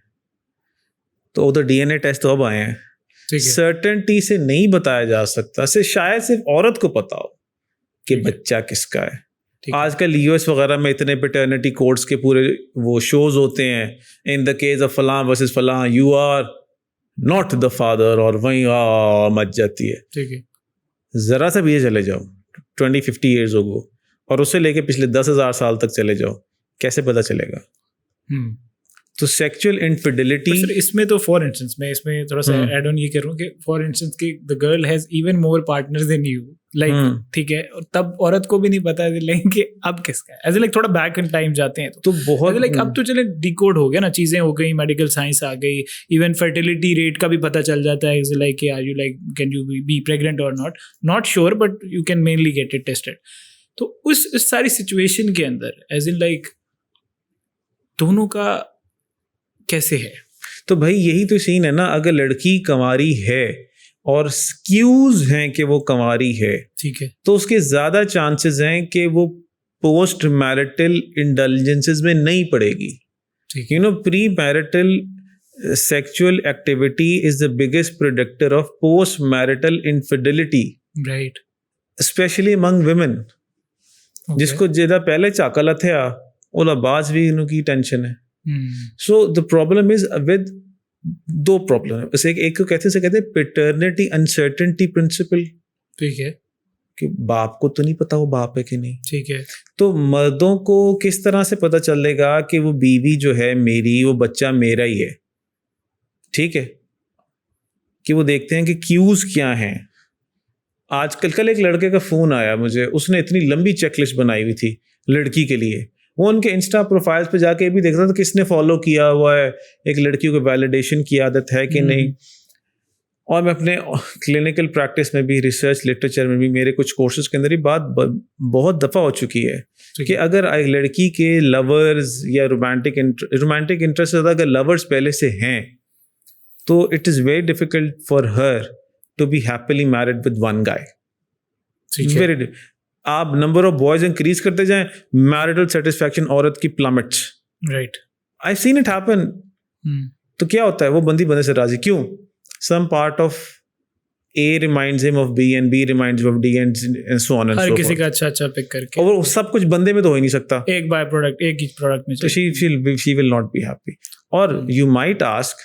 तो उधर डीएनए टेस्ट तो अब आए हैं, सर्टेनिटी से नहीं बताया जा सकता, शायद सिर्फ औरत को पता हो कि बच्चा किसका है। आजकल यूएस वगैरह में इतने पैटर्निटी कोड्स के पूरे वो शोज होते हैं, इन द केस ऑफ फलां वर्सेस फलां, you are not the father, और वहीं मच जाती है। ठीक है। ज़रा सा भी ये चले जाओ 20-50 ईयर्स हो, और उससे लेके पिछले 10,000 साल तक चले जाओ, कैसे पता चलेगा? तो सेक्सुअल इनफिडेलिटी, इसमें तो फॉर इंस्टेंस मैं इसमें थोड़ा सा ऐड ऑन ये कर रहा हूँ कि फॉर इंस्टेंस कि the girl has even more partners than you, like, ठीक है, और तब औरत को भी नहीं पता है लाइक कि अब किसका है, ऐसे लाइक थोड़ा बैक इन टाइम जाते हैं तो बहुत लाइक अब तो चले डिकोड हो गया ना, चीजें हो गई, मेडिकल साइंस आ गई, इवन फर्टिलिटी रेट का भी पता चल जाता है, like are you like can you be pregnant और not sure but you can mainly get it tested. तो उस सारी सिचुएशन के अंदर एज इन लाइक दोनों का कैसे है? तो भाई यही तो सीन है ना, अगर लड़की कंवारी है और स्क्यूज हैं कि वो कंवारी है, ठीक है, तो उसके ज़्यादा चांसेस हैं कि वो पोस्ट मैरिटल इंडल्जेंसेस में नहीं पड़ेगी. ठीक you know, pre marital sexual activity is the biggest predictor of post-marital infidelity, right, especially among women. जिसको ज़्यादा पहले चाकला थे ओला बाज भी इनकी टेंशन है. So the problem is with दो प्रॉब्लम है. बस एक को कहते हैं paternity uncertainty principle. ठीक है, कि बाप को तो नहीं पता वो बाप है कि नहीं. ठीक है, तो मर्दों को किस तरह से पता चलेगा कि वो बीवी जो है मेरी, वो बच्चा मेरा ही है. ठीक है, कि वो देखते हैं कि क्यूज क्या हैं. आजकल कल एक लड़के का फ़ोन आया मुझे, उसने इतनी लंबी चेकलिस्ट बनाई हुई थी लड़की के लिए. वो उनके इंस्टा प्रोफाइल्स पे जाके भी देखता था किसने फॉलो किया हुआ है, एक लड़कियों को वैलिडेशन की आदत है कि नहीं. और मैं अपने क्लिनिकल प्रैक्टिस में भी, रिसर्च लिटरेचर में भी, मेरे कुछ कोर्सेज के अंदर ही बात बहुत दफ़ा हो चुकी है कि अगर एक लड़की के लवर्स या रोमांटिक इंटरेस्ट ज़्यादा अगर लवर्स पहले से हैं, तो it is very difficult for her to be happily married with one guy. Very, आप नंबर ऑफ बॉयज इंक्रीज करते जाएं, मैरिटल सेटिस्फैक्शन औरत की plummets. Right, I seen it happen. तो क्या होता है, वो बंदी बंदे से राजी क्यों? Some part of A reminds him of B and B reminds him of D and so on and so her forth. किसी का अच्छा पिक करके, और वो सब कुछ बंदे में तो हो ही नहीं सकता. एक बाय प्रोडक्ट, एक ही प्रोडक्ट में. तो she will not be happy. और you might ask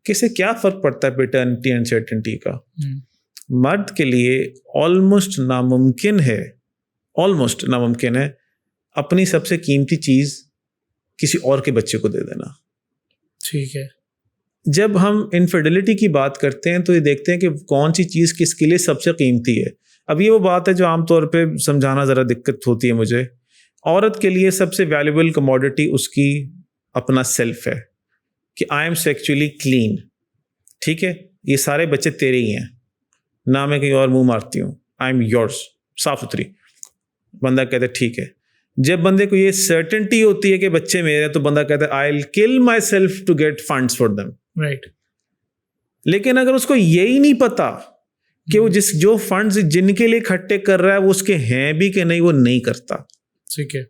किसे क्या फर्क पड़ता है पैटर्निटी अनसर्टेनिटी का? मर्द के लिए ऑलमोस्ट नामुमकिन है अपनी सबसे कीमती चीज किसी और के बच्चे को दे देना. ठीक है. जब हम इनफिडेलिटी की बात करते हैं तो ये देखते हैं कि कौन सी चीज किसके लिए सबसे कीमती है. अब ये वो बात है जो आमतौर पे समझाना जरा दिक्कत होती है मुझे. औरत के लिए सबसे वैल्यूबल कमोडिटी उसकी अपना सेल्फ है कि आई एम सेक्चुअली क्लीन. ठीक है, ये सारे बच्चे तेरे ही हैं, ना मैं कहीं और मुंह मारती हूँ. आई एम योर्स, साफ सुथरी. बंदा कहता है ठीक है. जब बंदे को ये सर्टेनिटी होती है कि बच्चे मेरे, तो बंदा कहता है I will kill my self to get funds for them. Right. लेकिन अगर उसको यही नहीं पता कि वो जो फंड्स जिनके लिए इकट्ठे कर रहा है वो उसके हैं भी कि नहीं, वो नहीं करता. ठीक है.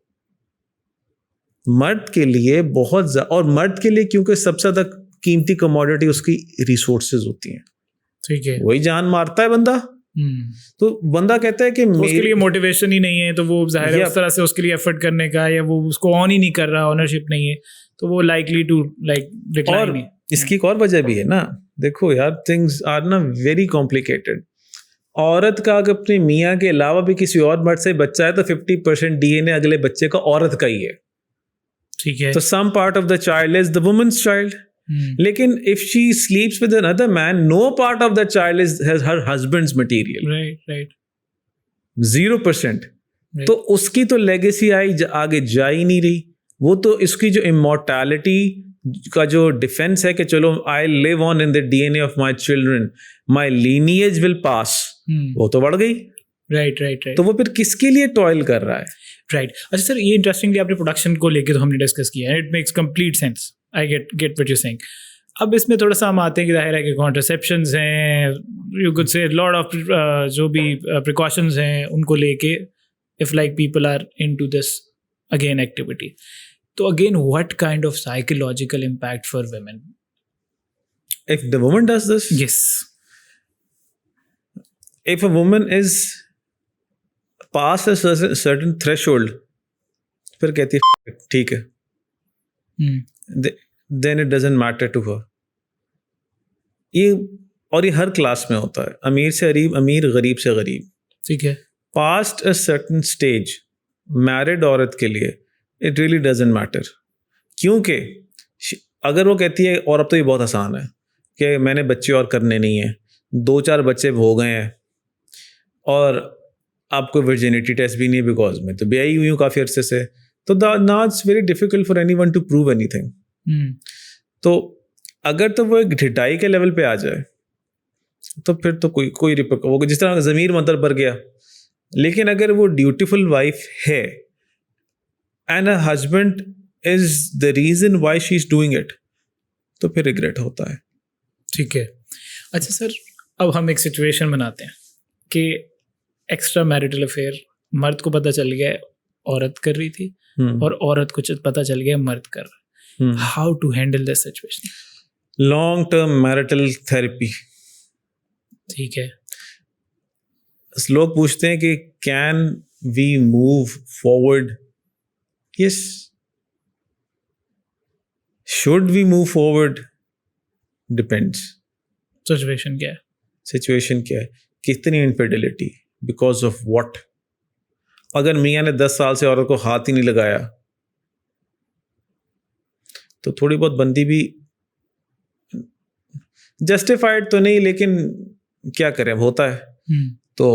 मर्द के लिए बहुत और मर्द के लिए क्योंकि सबसे ज्यादा कीमती कमोडिटी उसकी रिसोर्सेज होती हैं. ठीक है. वही जान मारता है बंदा. तो बंदा कहता है कि तो उसके लिए मोटिवेशन ही नहीं है, तो वो जाहिर है उस तरह से उसके लिए एफर्ट करने का, या वो उसको ऑन ही नहीं कर रहा, ऑनरशिप नहीं है, तो वो लाइकली टू डिक्लाइन. और इसकी एक और वजह भी है ना. देखो यार, थिंग्स आर ना वेरी कॉम्प्लिकेटेड. औरत का अगर अपने मियाँ के अलावा भी किसी और मर्द से बच्चा है तो 50% डीएनए अगले बच्चे का औरत का ही है. ठीक है. तो some part of the child is the woman's child. लेकिन if she sleeps with another man, no part of the child is her husband's material. Right. 0%. तो उसकी तो लेगेसी आगे जा ही नहीं रही. वो तो इसकी जो इमॉर्टैलिटी का जो डिफेंस है कि चलो I live on in the DNA of my children, my lineage will pass, वो तो बढ़ गई. राइट. तो वो फिर किसके लिए टॉयल कर रहा है? राइट. अच्छा सर, ये इंटरेस्टिंगली आपने प्रोडक्शन को लेके तो हमने डिस्कस किया है. It makes complete sense. I get what you saying. अब इसमें थोड़ा सा हम आते हैं कि जाहिर है कि कॉन्ट्रासेप्शंस हैं, you could say lot of जो भी प्रिकॉशंस हैं उनको लेके, if like people are into this again activity, तो again what kind of psychological impact for women if the woman does this? Yes. If a woman is past a certain threshold, फिर कहती है ठीक है, then it doesn't matter to her. ये हर class में होता है, अमीर से गरीब, अमीर गरीब से गरीब. ठीक है. Past a certain stage, married औरत के लिए it really doesn't matter. क्योंकि अगर वो कहती है, और अब तो ये बहुत आसान है कि मैंने बच्चे और करने नहीं है, 2-4 बच्चे हो गए हैं और आपको वर्जिनिटी टेस्ट भी नहीं है बिकॉज मैं तो ब्याही हुई हूँ काफ़ी अरसे से, तो now it's very difficult for anyone to prove anything. तो अगर तो वो एक ढिठाई के लेवल पे आ जाए तो फिर तो कोई वो जिस तरह ज़मीर मंतर पर गया, लेकिन अगर वो ड्यूटीफुल वाइफ है and a husband is the reason why she is doing it, तो फिर रिग्रेट होता है। ठीक है। अच्छा सर, अब हम एक सिचुएशन बनाते हैं कि एक्स्ट्रा मैरिटल अफेयर मर्द को पता चल गया औरत कर रही थी और औरत को पता चल गया मर्द कर रहा है। How to handle this situation? Long term marital therapy. ठीक है। लोग पूछते हैं कि can we move forward? Yes. Should we move forward? Depends. Situation क्या है? सिचुएशन क्या है, कितनी इनफिडेलिटी, बिकॉज ऑफ व्हाट? अगर मियाँ ने 10 साल से औरत को हाथ ही नहीं लगाया तो थोड़ी बहुत बंदी भी जस्टिफाइड तो नहीं, लेकिन क्या करें, होता है। तो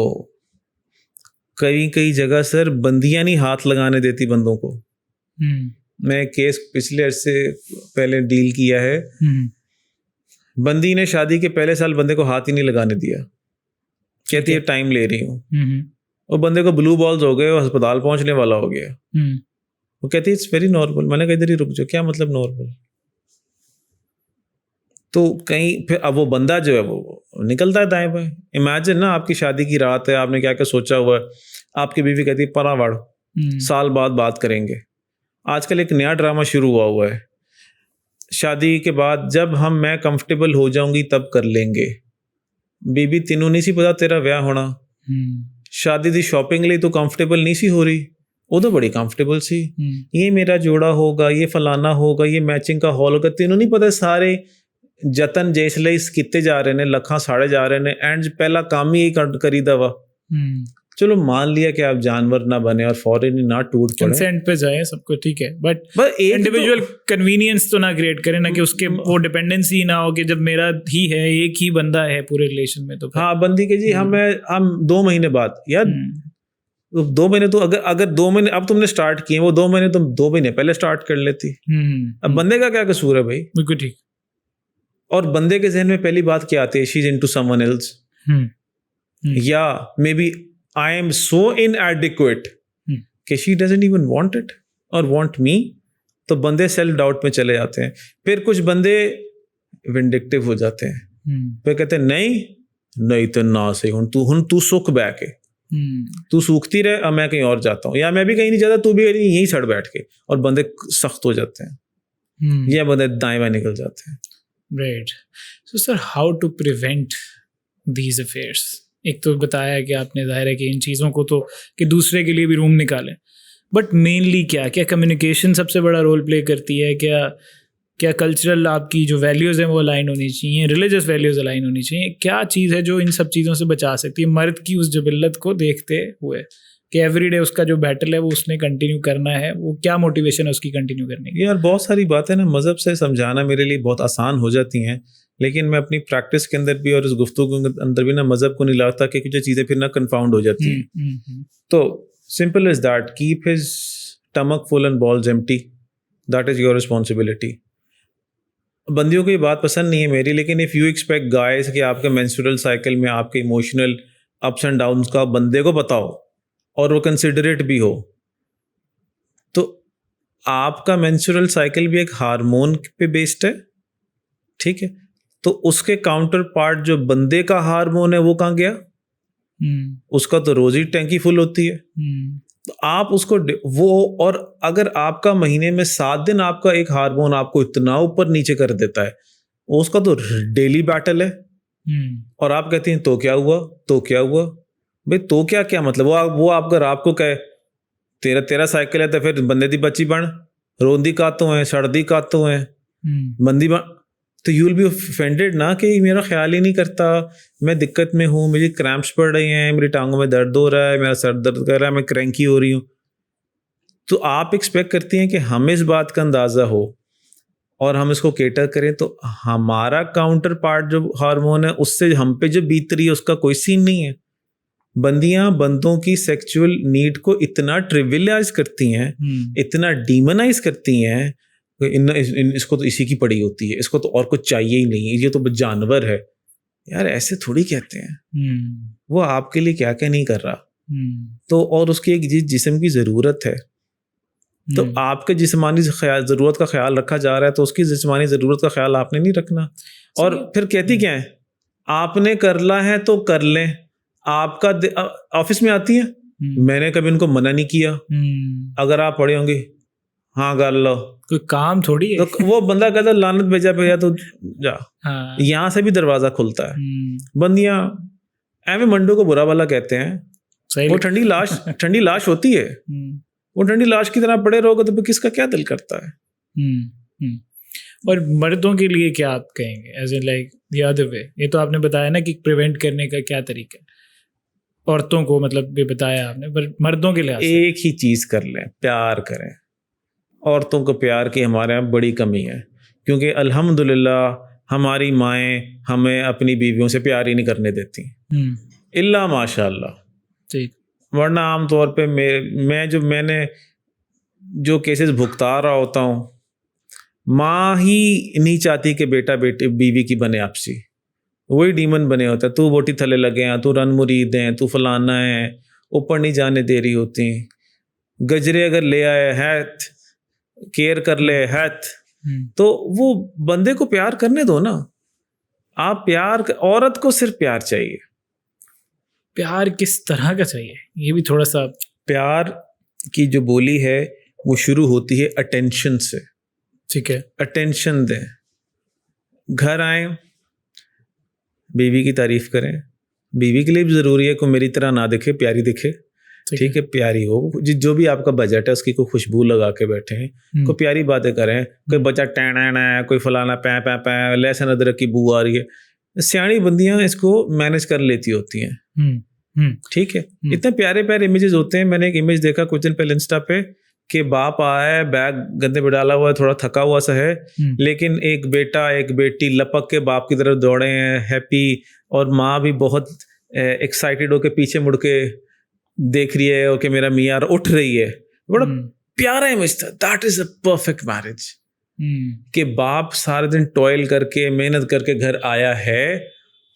कई जगह सर बंदियां नहीं हाथ लगाने देती बंदों को। मैं केस पिछले अर्से पहले डील किया है। बंदी ने शादी के पहले साल बंदे को हाथ ही नहीं लगाने दिया, कहती है टाइम ले रही हूँ, और बंदे को ब्लू बॉल्स हो गए और अस्पताल पहुंचने वाला हो गया। वो कहती है इट्स वेरी नॉर्मल। मैंने कहा इधर ही रुक जाओ, क्या मतलब नॉर्मल? तो कहीं फिर अब वो बंदा जो है वो निकलता है दाएं बाएं। इमेजिन ना, आपकी शादी की रात है, आपने क्या क्या सोचा हुआ है, आपकी बीवी कहती है परा वाड़, साल बाद बात करेंगे। आजकल एक नया ड्रामा शुरू हुआ है, शादी के बाद जब मैं कंफर्टेबल हो जाऊंगी तब कर लेंगे। बीबी तेनों नहीं सी पता तेरा ब्याह होना, शादी दी शॉपिंग ਲਈ तो कंफर्टेबल नहीं सी हो रही, वो तो बड़ी कंफर्टेबल सी। ये मेरा जोड़ा होगा, ये फलाना होगा, ये मैचिंग का हॉल होगा, तेनों नहीं पता सारे जतन जिस ਲਈ ਕੀਤੇ जा रहे ने, ਲੱਖਾਂ साड़े जा रहे ने, एंड पहला काम ही करीदा वा। चलो मान लिया कि आप जानवर ना बने और फॉरेन ना टूट पड़े, कंसेंट पे जाए सब कुछ ठीक है, बट इंडिविजुअल कन्वीनियंस तो ना क्रिएट करे ना, कि उसके वो डिपेंडेंसी ना हो कि जब मेरा ही है, एक ही बंदा है पूरे रिलेशन में। तो हाँ, बंदी के जी हम 2 महीने बाद यार 2 महीने तो अगर 2 महीने अब तुमने स्टार्ट किए, वो 2 महीने तुम 2 महीने पहले स्टार्ट कर लेती। अब बंदे का क्या कसूर है भाई? बिल्कुल ठीक। और बंदे के जहन में पहली बात क्या आती है? She is into someone else, या may be I am so inadequate कि she doesn't even want it और वांट मी। तो बंदे सेल्फ डाउट में चले जाते हैं। फिर कुछ बंदे विंडिक्टिव हो जाते हैं, फिर कहते हैं नहीं तो ना सही, हुन तू सुख बैठ के, तू सूखती रहे, अब मैं कहीं और जाता हूँ, या मैं भी कहीं नहीं जाता, तू भी यहीं सड़ बैठ के। और बंदे सख्त हो जाते हैं, या बंदे दाएं बाएं निकल जाते हैं। Right. So sir, how to prevent these affairs? एक तो बताया कि आपने, जाहिर है कि इन चीज़ों को तो कि दूसरे के लिए भी रूम निकालें, बट मेनली क्या कम्युनिकेशन सबसे बड़ा रोल प्ले करती है? क्या कल्चरल आपकी जो वैल्यूज़ हैं वो अलाइन होनी चाहिए, रिलीजियस वैल्यूज़ अलाइन होनी चाहिए? क्या चीज़ है जो इन सब चीज़ों से बचा सकती है मर्द की उस जबिल्लत को देखते हुए कि एवरीडे उसका जो बैटल है वो उसने कंटिन्यू करना है? वो क्या मोटिवेशन है उसकी कंटिन्यू करने की? यार बहुत सारी बातें ना मज़हब से समझाना मेरे लिए बहुत आसान हो जाती हैं, लेकिन मैं अपनी प्रैक्टिस के अंदर भी और इस गुफ्तगू के अंदर भी ना मज़हब को नहीं लाता कि कुछ चीज़ें फिर ना कन्फाउंड हो जाती हैं। तो simple is that, keep his stomach full and balls empty, that is your responsibility. बंदियों को ये बात पसंद नहीं है मेरी, लेकिन इफ़ यू एक्सपेक्ट गाइस कि आपके मेंस्ट्रुअल साइकिल में आपके इमोशनल अप्स एंड डाउन्स का बंदे को पता हो और वो कंसिडरेट भी हो, तो आपका मेंस्ट्रुअल साइकिल भी एक हार्मोन पे बेस्ड है, ठीक है? तो उसके काउंटर पार्ट जो बंदे का हार्मोन है वो कहाँ गया? उसका तो रोज ही टैंकी फुल होती है। तो आप उसको वो, और अगर आपका महीने में 7 दिन आपका एक हार्मोन आपको इतना ऊपर नीचे कर देता है, उसका तो डेली बैटल है। और आप कहती हैं तो क्या हुआ, तो क्या हुआ? भाई तो क्या मतलब वो आप अगर आपको कहे तेरा साइकिल है तो फिर बंदे दी बच्ची बन, रोंदी कातों है, सड़दी कातों है, बंदी बन, तो यू विल बी ऑफेंडेड ना कि मेरा ख्याल ही नहीं करता, मैं दिक्कत में हूँ, मुझे क्रैम्प्स पड़ रही हैं, मेरी टांगों में दर्द हो रहा है, मेरा सर दर्द कर रहा है, मैं क्रैंकी हो रही हूँ। तो आप एक्सपेक्ट करती हैं कि हमें इस बात का अंदाज़ा हो और हम इसको केटर करें, तो हमारा काउंटर पार्ट जो हार्मोन है उससे हम पे जो बीत रही है उसका कोई सीन नहीं है। बंदियां बंदों की सेक्सुअल नीड को इतना ट्रिविलाइज करती हैं, इतना डीमोनाइज करती हैं, इसको तो इसी की पड़ी होती है, इसको तो और कुछ चाहिए ही नहीं है, ये तो जानवर है। यार ऐसे थोड़ी कहते हैं। वो आपके लिए क्या क्या नहीं कर रहा, तो और उसकी एक जिस्म की ज़रूरत है, तो आपके जिस्मानी ज़रूरत का ख्याल रखा जा रहा है, तो उसकी जिस्मानी ज़रूरत का ख्याल आपने नहीं रखना। और फिर कहती क्या है, आपने करना है तो कर लें, आपका ऑफिस में आती है, मैंने कभी उनको मना नहीं किया, अगर आप पढ़े होंगे हाँ कर लो, कोई काम थोड़ी है। तो वो बंदा कहता लानत भेजा पे, या तो जा। हाँ। यहाँ से भी दरवाजा खुलता है। बंदियां एवे मंडो को बुरा वाला कहते हैं, वो ठंडी लाश होती है, वो ठंडी लाश की तरह पड़े रहोगे तो किसका क्या दिल करता है। और मर्दों के लिए क्या आप कहेंगे, as in like the other way? ये तो आपने बताया ना कि प्रिवेंट करने का क्या तरीका है, औरतों को मतलब ये बताया आपने, पर मर्दों के लिए एक ही चीज कर लें, प्यार करें। औरतों को प्यार की हमारे यहाँ बड़ी कमी है, क्योंकि अल्हम्दुलिल्लाह हमारी माएँ हमें अपनी बीवियों से प्यार ही नहीं करने देती, इल्ला माशाअल्लाह। ठीक। वरना आमतौर पे मैंने जो केसेस भुगता रहा होता हूँ, माँ ही नहीं चाहती कि बेटा बेटी बीवी की बने आपसी, वही डीमन बने होता है, तू बोटी थले लगे हैं, तू रन मुरीद हैं, तू फलाना है, ऊपर नहीं जाने दे रही होती। गजरे अगर ले आए है, केयर कर ले है, तो वो बंदे को प्यार करने दो ना। आप प्यार, औरत को सिर्फ प्यार चाहिए। प्यार किस तरह का चाहिए, ये भी थोड़ा सा। प्यार की जो बोली है वो शुरू होती है अटेंशन से। ठीक है, अटेंशन दें, घर आए, बीवी की तारीफ करें। बीवी के लिए भी ज़रूरी है कोई मेरी तरह ना दिखे, प्यारी दिखे। ठीक है, प्यारी हो, जो भी आपका बजट है उसकी कोई खुशबू लगा के बैठे हैं, कोई प्यारी बातें करें, कोई बच्चा टैना है, कोई फलाना पै पै पै, लहसुन अदरक की बू आ रही है, सियाणी बंदियां इसको मैनेज कर लेती होती हैं। ठीक है, इतने प्यारे प्यारे इमेजेस होते हैं। मैंने एक इमेज देखा कुछ दिन पहले इंस्टा पे कि बाप आया है, बैग गद्दे पे डाला हुआ है, थोड़ा थका हुआ सा है, लेकिन एक बेटा एक बेटी लपक के बाप की तरफ दौड़े हैं, हैप्पी, और माँ भी बहुत एक्साइटेड होके पीछे मुड़ के देख रही है, और कि मेरा मियाँ उठ रही है। बड़ा प्यारा इमेज था। That is a perfect marriage. कि बाप सारे दिन टॉयल करके मेहनत करके घर आया है,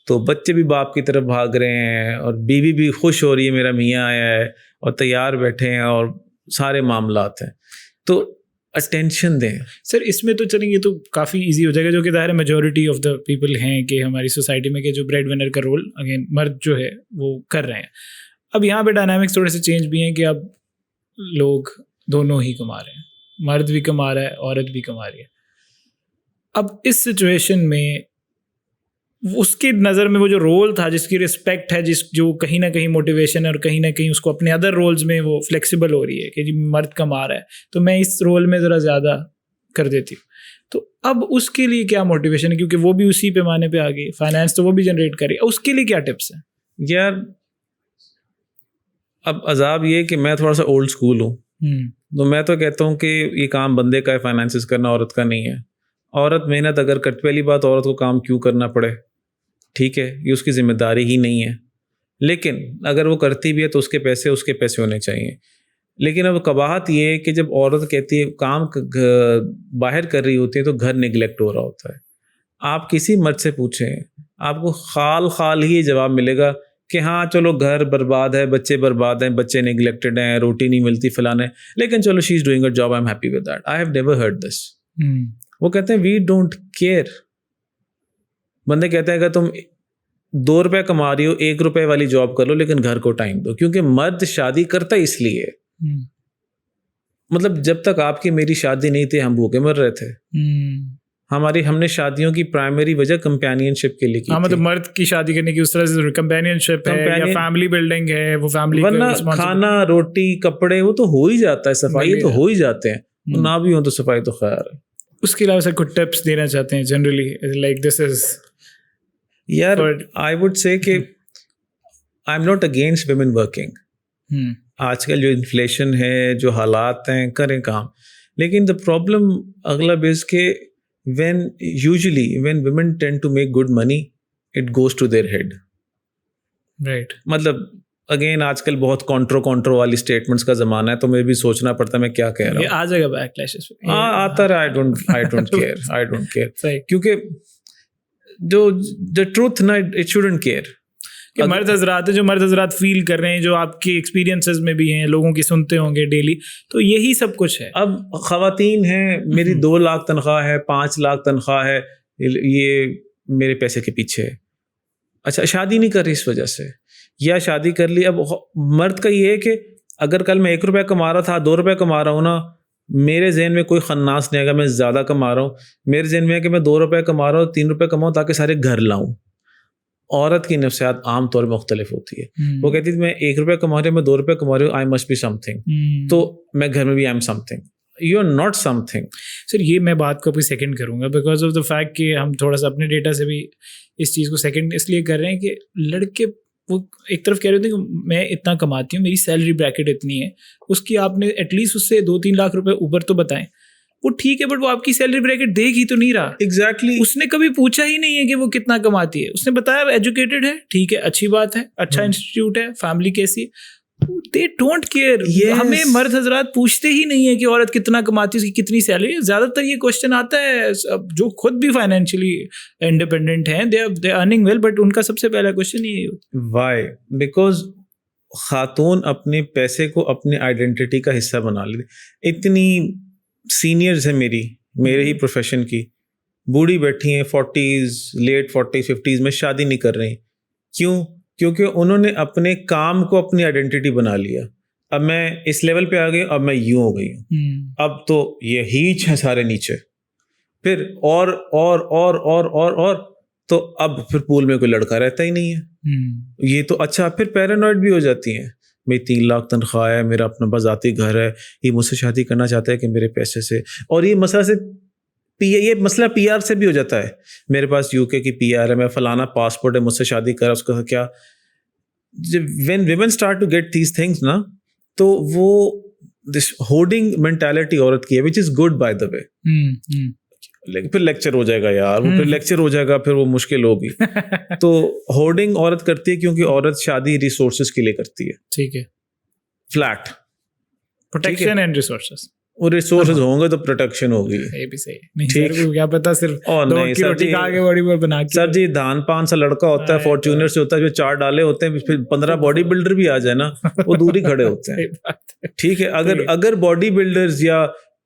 तो बच्चे भी बाप की तरफ भाग रहे हैं, और बीवी भी खुश हो रही है मेरा मियाँ आया है, और तैयार बैठे हैं, और सारे मामलात हैं। तो अटेंशन दें। सर इसमें तो चलेंगे तो काफ़ी इजी हो जाएगा, जो कि ज़ाहिर मेजॉरिटी ऑफ द पीपल हैं कि हमारी सोसाइटी में कि जो ब्रेड विनर का रोल अगेन मर्द जो है वो कर रहे हैं। अब यहाँ पे डायनामिक्स थोड़े से चेंज भी हैं कि अब लोग दोनों ही कमा रहे हैं, मर्द भी कमा रहा है, औरत भी कमा रही है। अब इस सिचुएशन में उसकी नज़र में वो जो रोल था, जिसकी रिस्पेक्ट है, जो कहीं ना कहीं मोटिवेशन है, और कहीं ना कहीं उसको अपने अदर रोल्स में वो फ्लेक्सिबल हो रही है कि जी मर्द कमा रहा है तो मैं इस रोल में ज़रा ज़्यादा कर देती हूँ। तो अब उसके लिए क्या मोटिवेशन है, क्योंकि वो भी उसी पैमाने पे आ गई, फाइनेंस तो वो भी जनरेट करी, उसके लिए क्या टिप्स हैं? यार अब अजाब ये कि मैं थोड़ा सा ओल्ड स्कूल हूँ, तो मैं तो कहता हूँ कि ये काम बंदे का है, फाइनेंसिस करना, औरत का नहीं है। औरत मेहनत अगर कर, पहली बात औरत को काम क्यों करना पड़े, ठीक है, ये उसकी जिम्मेदारी ही नहीं है। लेकिन अगर वो करती भी है तो उसके पैसे होने चाहिए। लेकिन अब कबाहत ये है कि जब औरत कहती है काम बाहर कर रही होती है तो घर निगलेक्ट हो रहा होता है। आप किसी मर्द से पूछें, आपको खाल ही जवाब मिलेगा कि हाँ चलो घर बर्बाद है, बच्चे बर्बाद हैं, बच्चे निगलेक्टेड हैं, रोटी नहीं मिलती, फलाना है, लेकिन चलो she is doing her job, I am happy with that. I have never heard this. वो कहते हैं वी डोंट केयर। बंदे कहते हैं अगर तुम 2 रुपए कमा रही हो, 1 रुपए वाली जॉब कर लो, लेकिन घर को टाइम दो। क्योंकि मर्द शादी करता इसलिए, मतलब जब तक आपकी मेरी शादी नहीं थी हम भूखे मर रहे थे। हमने शादियों की प्राइमरी वजह कंपेनियनशिप के लिए की। मतलब मर्द की शादी करने की उस तरह से कंपेनियनशिप है या फैमिली बिल्डिंग है, वो फैमिली, वरना खाना रोटी कपड़े वो तो हो ही जाता है, सफाई तो हो ही जाते हैं, ना भी हो तो सफाई तो खैर है। उसके अलावा सर कुछ टिप्स देना चाहते हैं जनरली, लाइक दिस इज यार आई वुड से कि I am not against women working. आजकल जो इन्फ्लेशन है, जो हालात हैं, करें काम, लेकिन द प्रॉब्लम अगला बेस के when women tend to make good money, it goes to their head, right? मतलब अगेन आजकल बहुत कॉन्ट्रो वाली स्टेटमेंट्स का जमाना है, तो मैं भी सोचना पड़ता है मैं क्या कह रहा हूँ। आ जाएगा बैकलैशेस, आता रहा। I don't care क्योंकि जो the truth ना, it shouldn't care। कि मर्द हजरात है, जो मर्द हजरात फील कर रहे हैं, जो आपके एक्सपीरियंसेस में भी हैं, लोगों की सुनते होंगे डेली, तो यही सब कुछ है। अब खवातीन हैं, मेरी 2 लाख तनख्वाह है, 5 लाख तनख्वाह है, ये मेरे पैसे के पीछे है। अच्छा, शादी नहीं कर रही इस वजह से, या शादी कर ली। अब मर्द का ये है कि अगर कल मैं 1 रुपया कमा रहा था, 2 रुपये कमा रहा हूँ ना, मेरे जहन में कोई खन्नास नहीं आएगा मैं ज़्यादा कमा रहा हूँ। मेरे जहन में है कि मैं 2 रुपये कमा रहा हूँ, 3 रुपये कमाऊँ ताकि सारे घर लाऊं। औरत की नफ्सियात आम तौर पर मुख्तलिफ होती है। वो कहती थी मैं 1 रुपया कमा रही हूँ, मैं 2 रुपये कमा रही हूँ, आई मस्ट बी समथिंग। तो मैं घर में भी I am something, you are not something. Sir ये मैं बात को अभी सेकंड करूंगा, बिकॉज ऑफ द फैक्ट कि हम थोड़ा सा अपने डेटा से भी इस चीज़ को सेकंड इसलिए कर रहे हैं कि लड़के वो एक तरफ कह रहे थे कि मैं इतना कमाती हूँ, मेरी सैलरी ब्रैकेट इतनी है, उसकी आपने एटलीस्ट उससे 2-3 लाख रुपए ऊपर तो बताएं। वो ठीक है, बट वो आपकी सैलरी ब्रैकेट देख ही तो नहीं रहा। एग्जैक्टली उसने कभी पूछा ही नहीं है कि वो कितना कमाती है। उसने बताया एजुकेटेड है, ठीक है, अच्छी बात है, अच्छा इंस्टीट्यूट है, फैमिली कैसी है, दे डोंट केयर। हमें मर्द हजरात पूछते ही नहीं है कि औरत कितना कमाती है, उसकी कितनी सैलरी है। ज्यादातर ये क्वेश्चन आता है जो खुद भी फाइनेंशियली इंडिपेंडेंट हैं, दे अर्निंग वेल, बट उनका सबसे पहला क्वेश्चन यही होता है। व्हाई? बिकॉज खातून अपने पैसे को अपनी आइडेंटिटी का हिस्सा बना लेती। इतनी सीनियर्स है मेरे ही प्रोफेशन की, बूढ़ी बैठी हैं 40s, लेट 40s 50s में, शादी नहीं कर रही। क्यों? क्योंकि उन्होंने अपने काम को अपनी आइडेंटिटी बना लिया। अब मैं इस लेवल पे आ गई, अब मैं यूं हो गई हूँ, अब तो ये हीच है सारे नीचे, फिर और तो अब फिर पूल में कोई लड़का रहता ही नहीं है। ये तो अच्छा, फिर पैरानॉइड भी हो जाती हैं। मेरी 3 लाख तनख्वाह है, मेरा अपना बाज़ाती घर है, ये मुझसे शादी करना चाहता है कि मेरे पैसे से। और ये मसला पीआर से भी हो जाता है। मेरे पास यूके की पीआर है, मैं फलाना पासपोर्ट है, मुझसे शादी करा, उसका क्या। When women start to get these things ना, तो वो दिस होर्डिंग मेंटालिटी औरत की है, which is good by the way. लेकिन फिर लेक्चर हो जाएगा यार, वो फिर लेक्चर हो जाएगा, फिर वो मुश्किल होगी। तो होर्डिंग औरत करती है क्योंकि औरत शादी रिसोर्सेज के लिए करती है। ठीक है, फ्लैट प्रोटेक्शन एंड रिसोर्सेज, वो रिसोर्सेज होंगे तो प्रोटेक्शन होगी। ये भी सही नहीं, ठीक है, क्या पता सिर्फ और नहीं की रोटी खा के बॉडी बना के। सर जी, धान 5 सा लड़का होता है, फॉर्च्यूनर से होता है, जो 4 डाले होते हैं, फिर 15 बॉडी बिल्डर भी आ जाए ना, वो दूर ही खड़े होते हैं। ठीक है, अगर बॉडी बिल्डर्स या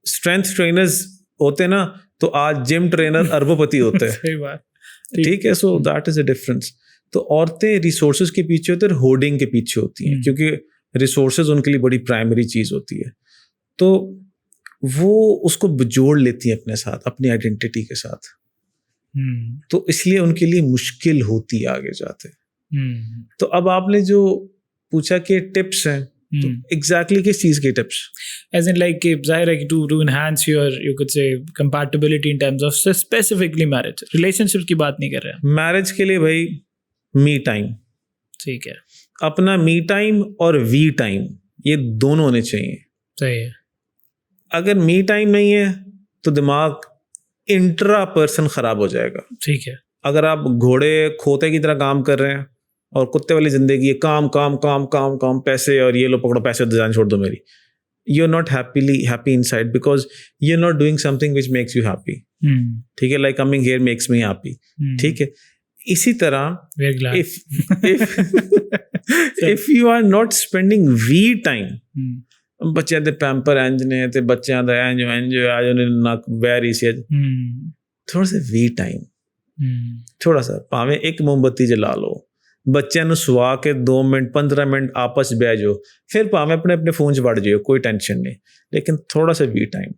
स्ट्रेंथ ट्रेनर्स होते ना, तो आज जिम ट्रेनर अरबोपति होते हैं। सही बात, ठीक है, so that is a difference. तो औरतें रिसोर्सेज के पीछे होती है, होर्डिंग के पीछे होती हैं, क्योंकि रिसोर्सेज उनके लिए बड़ी प्राइमरी चीज होती है। तो वो उसको जोड़ लेती है अपने साथ, अपनी आइडेंटिटी के साथ। तो इसलिए उनके लिए मुश्किल होती है आगे जाते। तो अब आपने जो पूछा कि टिप्स हैं, तो एग्जैक्टली किस चीज के टिप्स? As in like जाहिर है कि to enhance your, you could say, compatibility in terms of specifically marriage, relationships की बात नहीं कर रहे हैं। मैरिज के लिए भाई मी टाइम, ठीक है, अपना मी टाइम और वी टाइम, ये दोनों होने चाहिए। सही है। अगर मी टाइम नहीं है तो दिमाग इंट्रा पर्सन खराब हो जाएगा। ठीक है, अगर आप घोड़े खोते की तरह काम कर रहे हैं और कुत्ते वाली जिंदगी है, काम काम काम काम काम, पैसे और ये लो पकड़ो पैसे, जान छोड़ दो मेरी, you're not happy inside because you're not doing something which makes you happy. ठीक है, like coming here makes me happy. ठीक है, इसी तरह if you are not spending we time, ਬੱਚਿਆਂ ਦੇ ਪੈਂਪਰ ਇੰਜ ਨੇ ਤੇ ਬੱਚਿਆਂ ਦਾ ਇੰਜ ਆ ਜੋ ਨਾ ਵੈਰੀ ਸੀ, ਥੋੜਾ सा we time, ਥੋੜਾ सा ਭਾਵੇਂ ਇੱਕ ਮੋਮਬੱਤੀ ਜਲਾ ਲਓ, ਬੱਚਿਆਂ ਨੂੰ ਸਵਾ ਕੇ 2 ਮਿੰਟ 15 ਮਿੰਟ ਆਪਸ ਬਹਿ ਜਾਓ, ਫਿਰ ਭਾਵੇਂ ਆਪਣੇ ਆਪਣੇ ਫੋਨ 'ਚ ਵੜ ਜਾਓ, ਕੋਈ ਟੈਨਸ਼ਨ नहीं, लेकिन थोड़ा सा we time,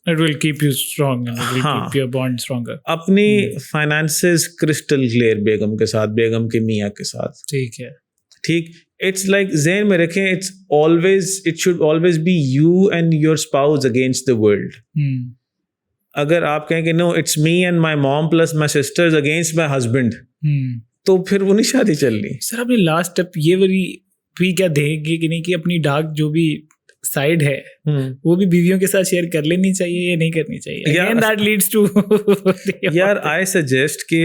it will keep you strong and it will keep your bond stronger. अपनी फाइनेंसेस क्रिस्टल क्लियर बेगम के साथ, बेगम के मियाँ के साथ। ठीक है, ठीक, इट्स लाइक ज़हन में रखें, it should always be you and your spouse against the world. अगर आप कहें कि no it's me and my mom plus my sisters against my husband, तो फिर वो नहीं शादी चल रही। सर अपनी लास्ट स्टेप ये वाली भी क्या देंगे कि नहीं, कि अपनी डार्क जो भी साइड है वो भी बीवियों के साथ शेयर कर लेनी चाहिए या नहीं करनी चाहिए? Again, that leads to यार आई सजेस्ट कि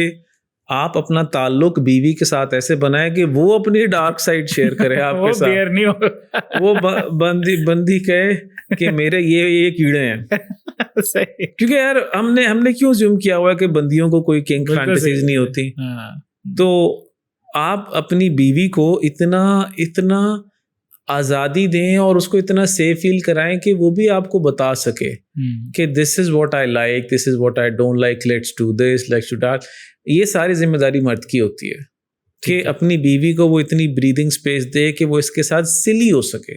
आप अपना ताल्लुक बीवी के साथ ऐसे बनाए कि वो अपनी डार्क साइड शेयर करे आपके साथ। बेयर नहीं हो वो बंदी कहे कि मेरे ये कीड़े हैं। सही, क्योंकि यार हमने क्यों ज़ूम किया हुआ है कि बंदियों को कोई किंक फैंटेसीज नहीं होती। हाँ। तो आप अपनी बीवी को इतना आज़ादी दें और उसको इतना सेफ फील कराएं कि वो भी आपको बता सके कि this is what I like, this is what I don't like, let's do this, let's do that. ये सारी जिम्मेदारी मर्द की होती है कि अपनी बीवी को वो इतनी ब्रीदिंग स्पेस दे कि वो इसके साथ सिली हो सके।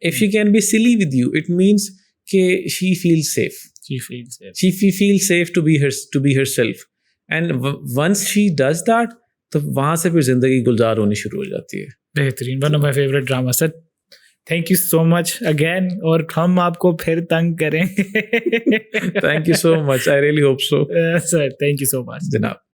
If she can be silly with you, it means कि she feels safe, she feels safe to be herself, and once she does that, तो वहाँ से फिर जिंदगी गुलजार होनी शुरू हो जाती है। बेहतरीन, one of my favourite drama sir. Thank you so much again, और हम आपको फिर तंग करेंगे। Thank you so much, I really hope so sir, thank you so much जनाब।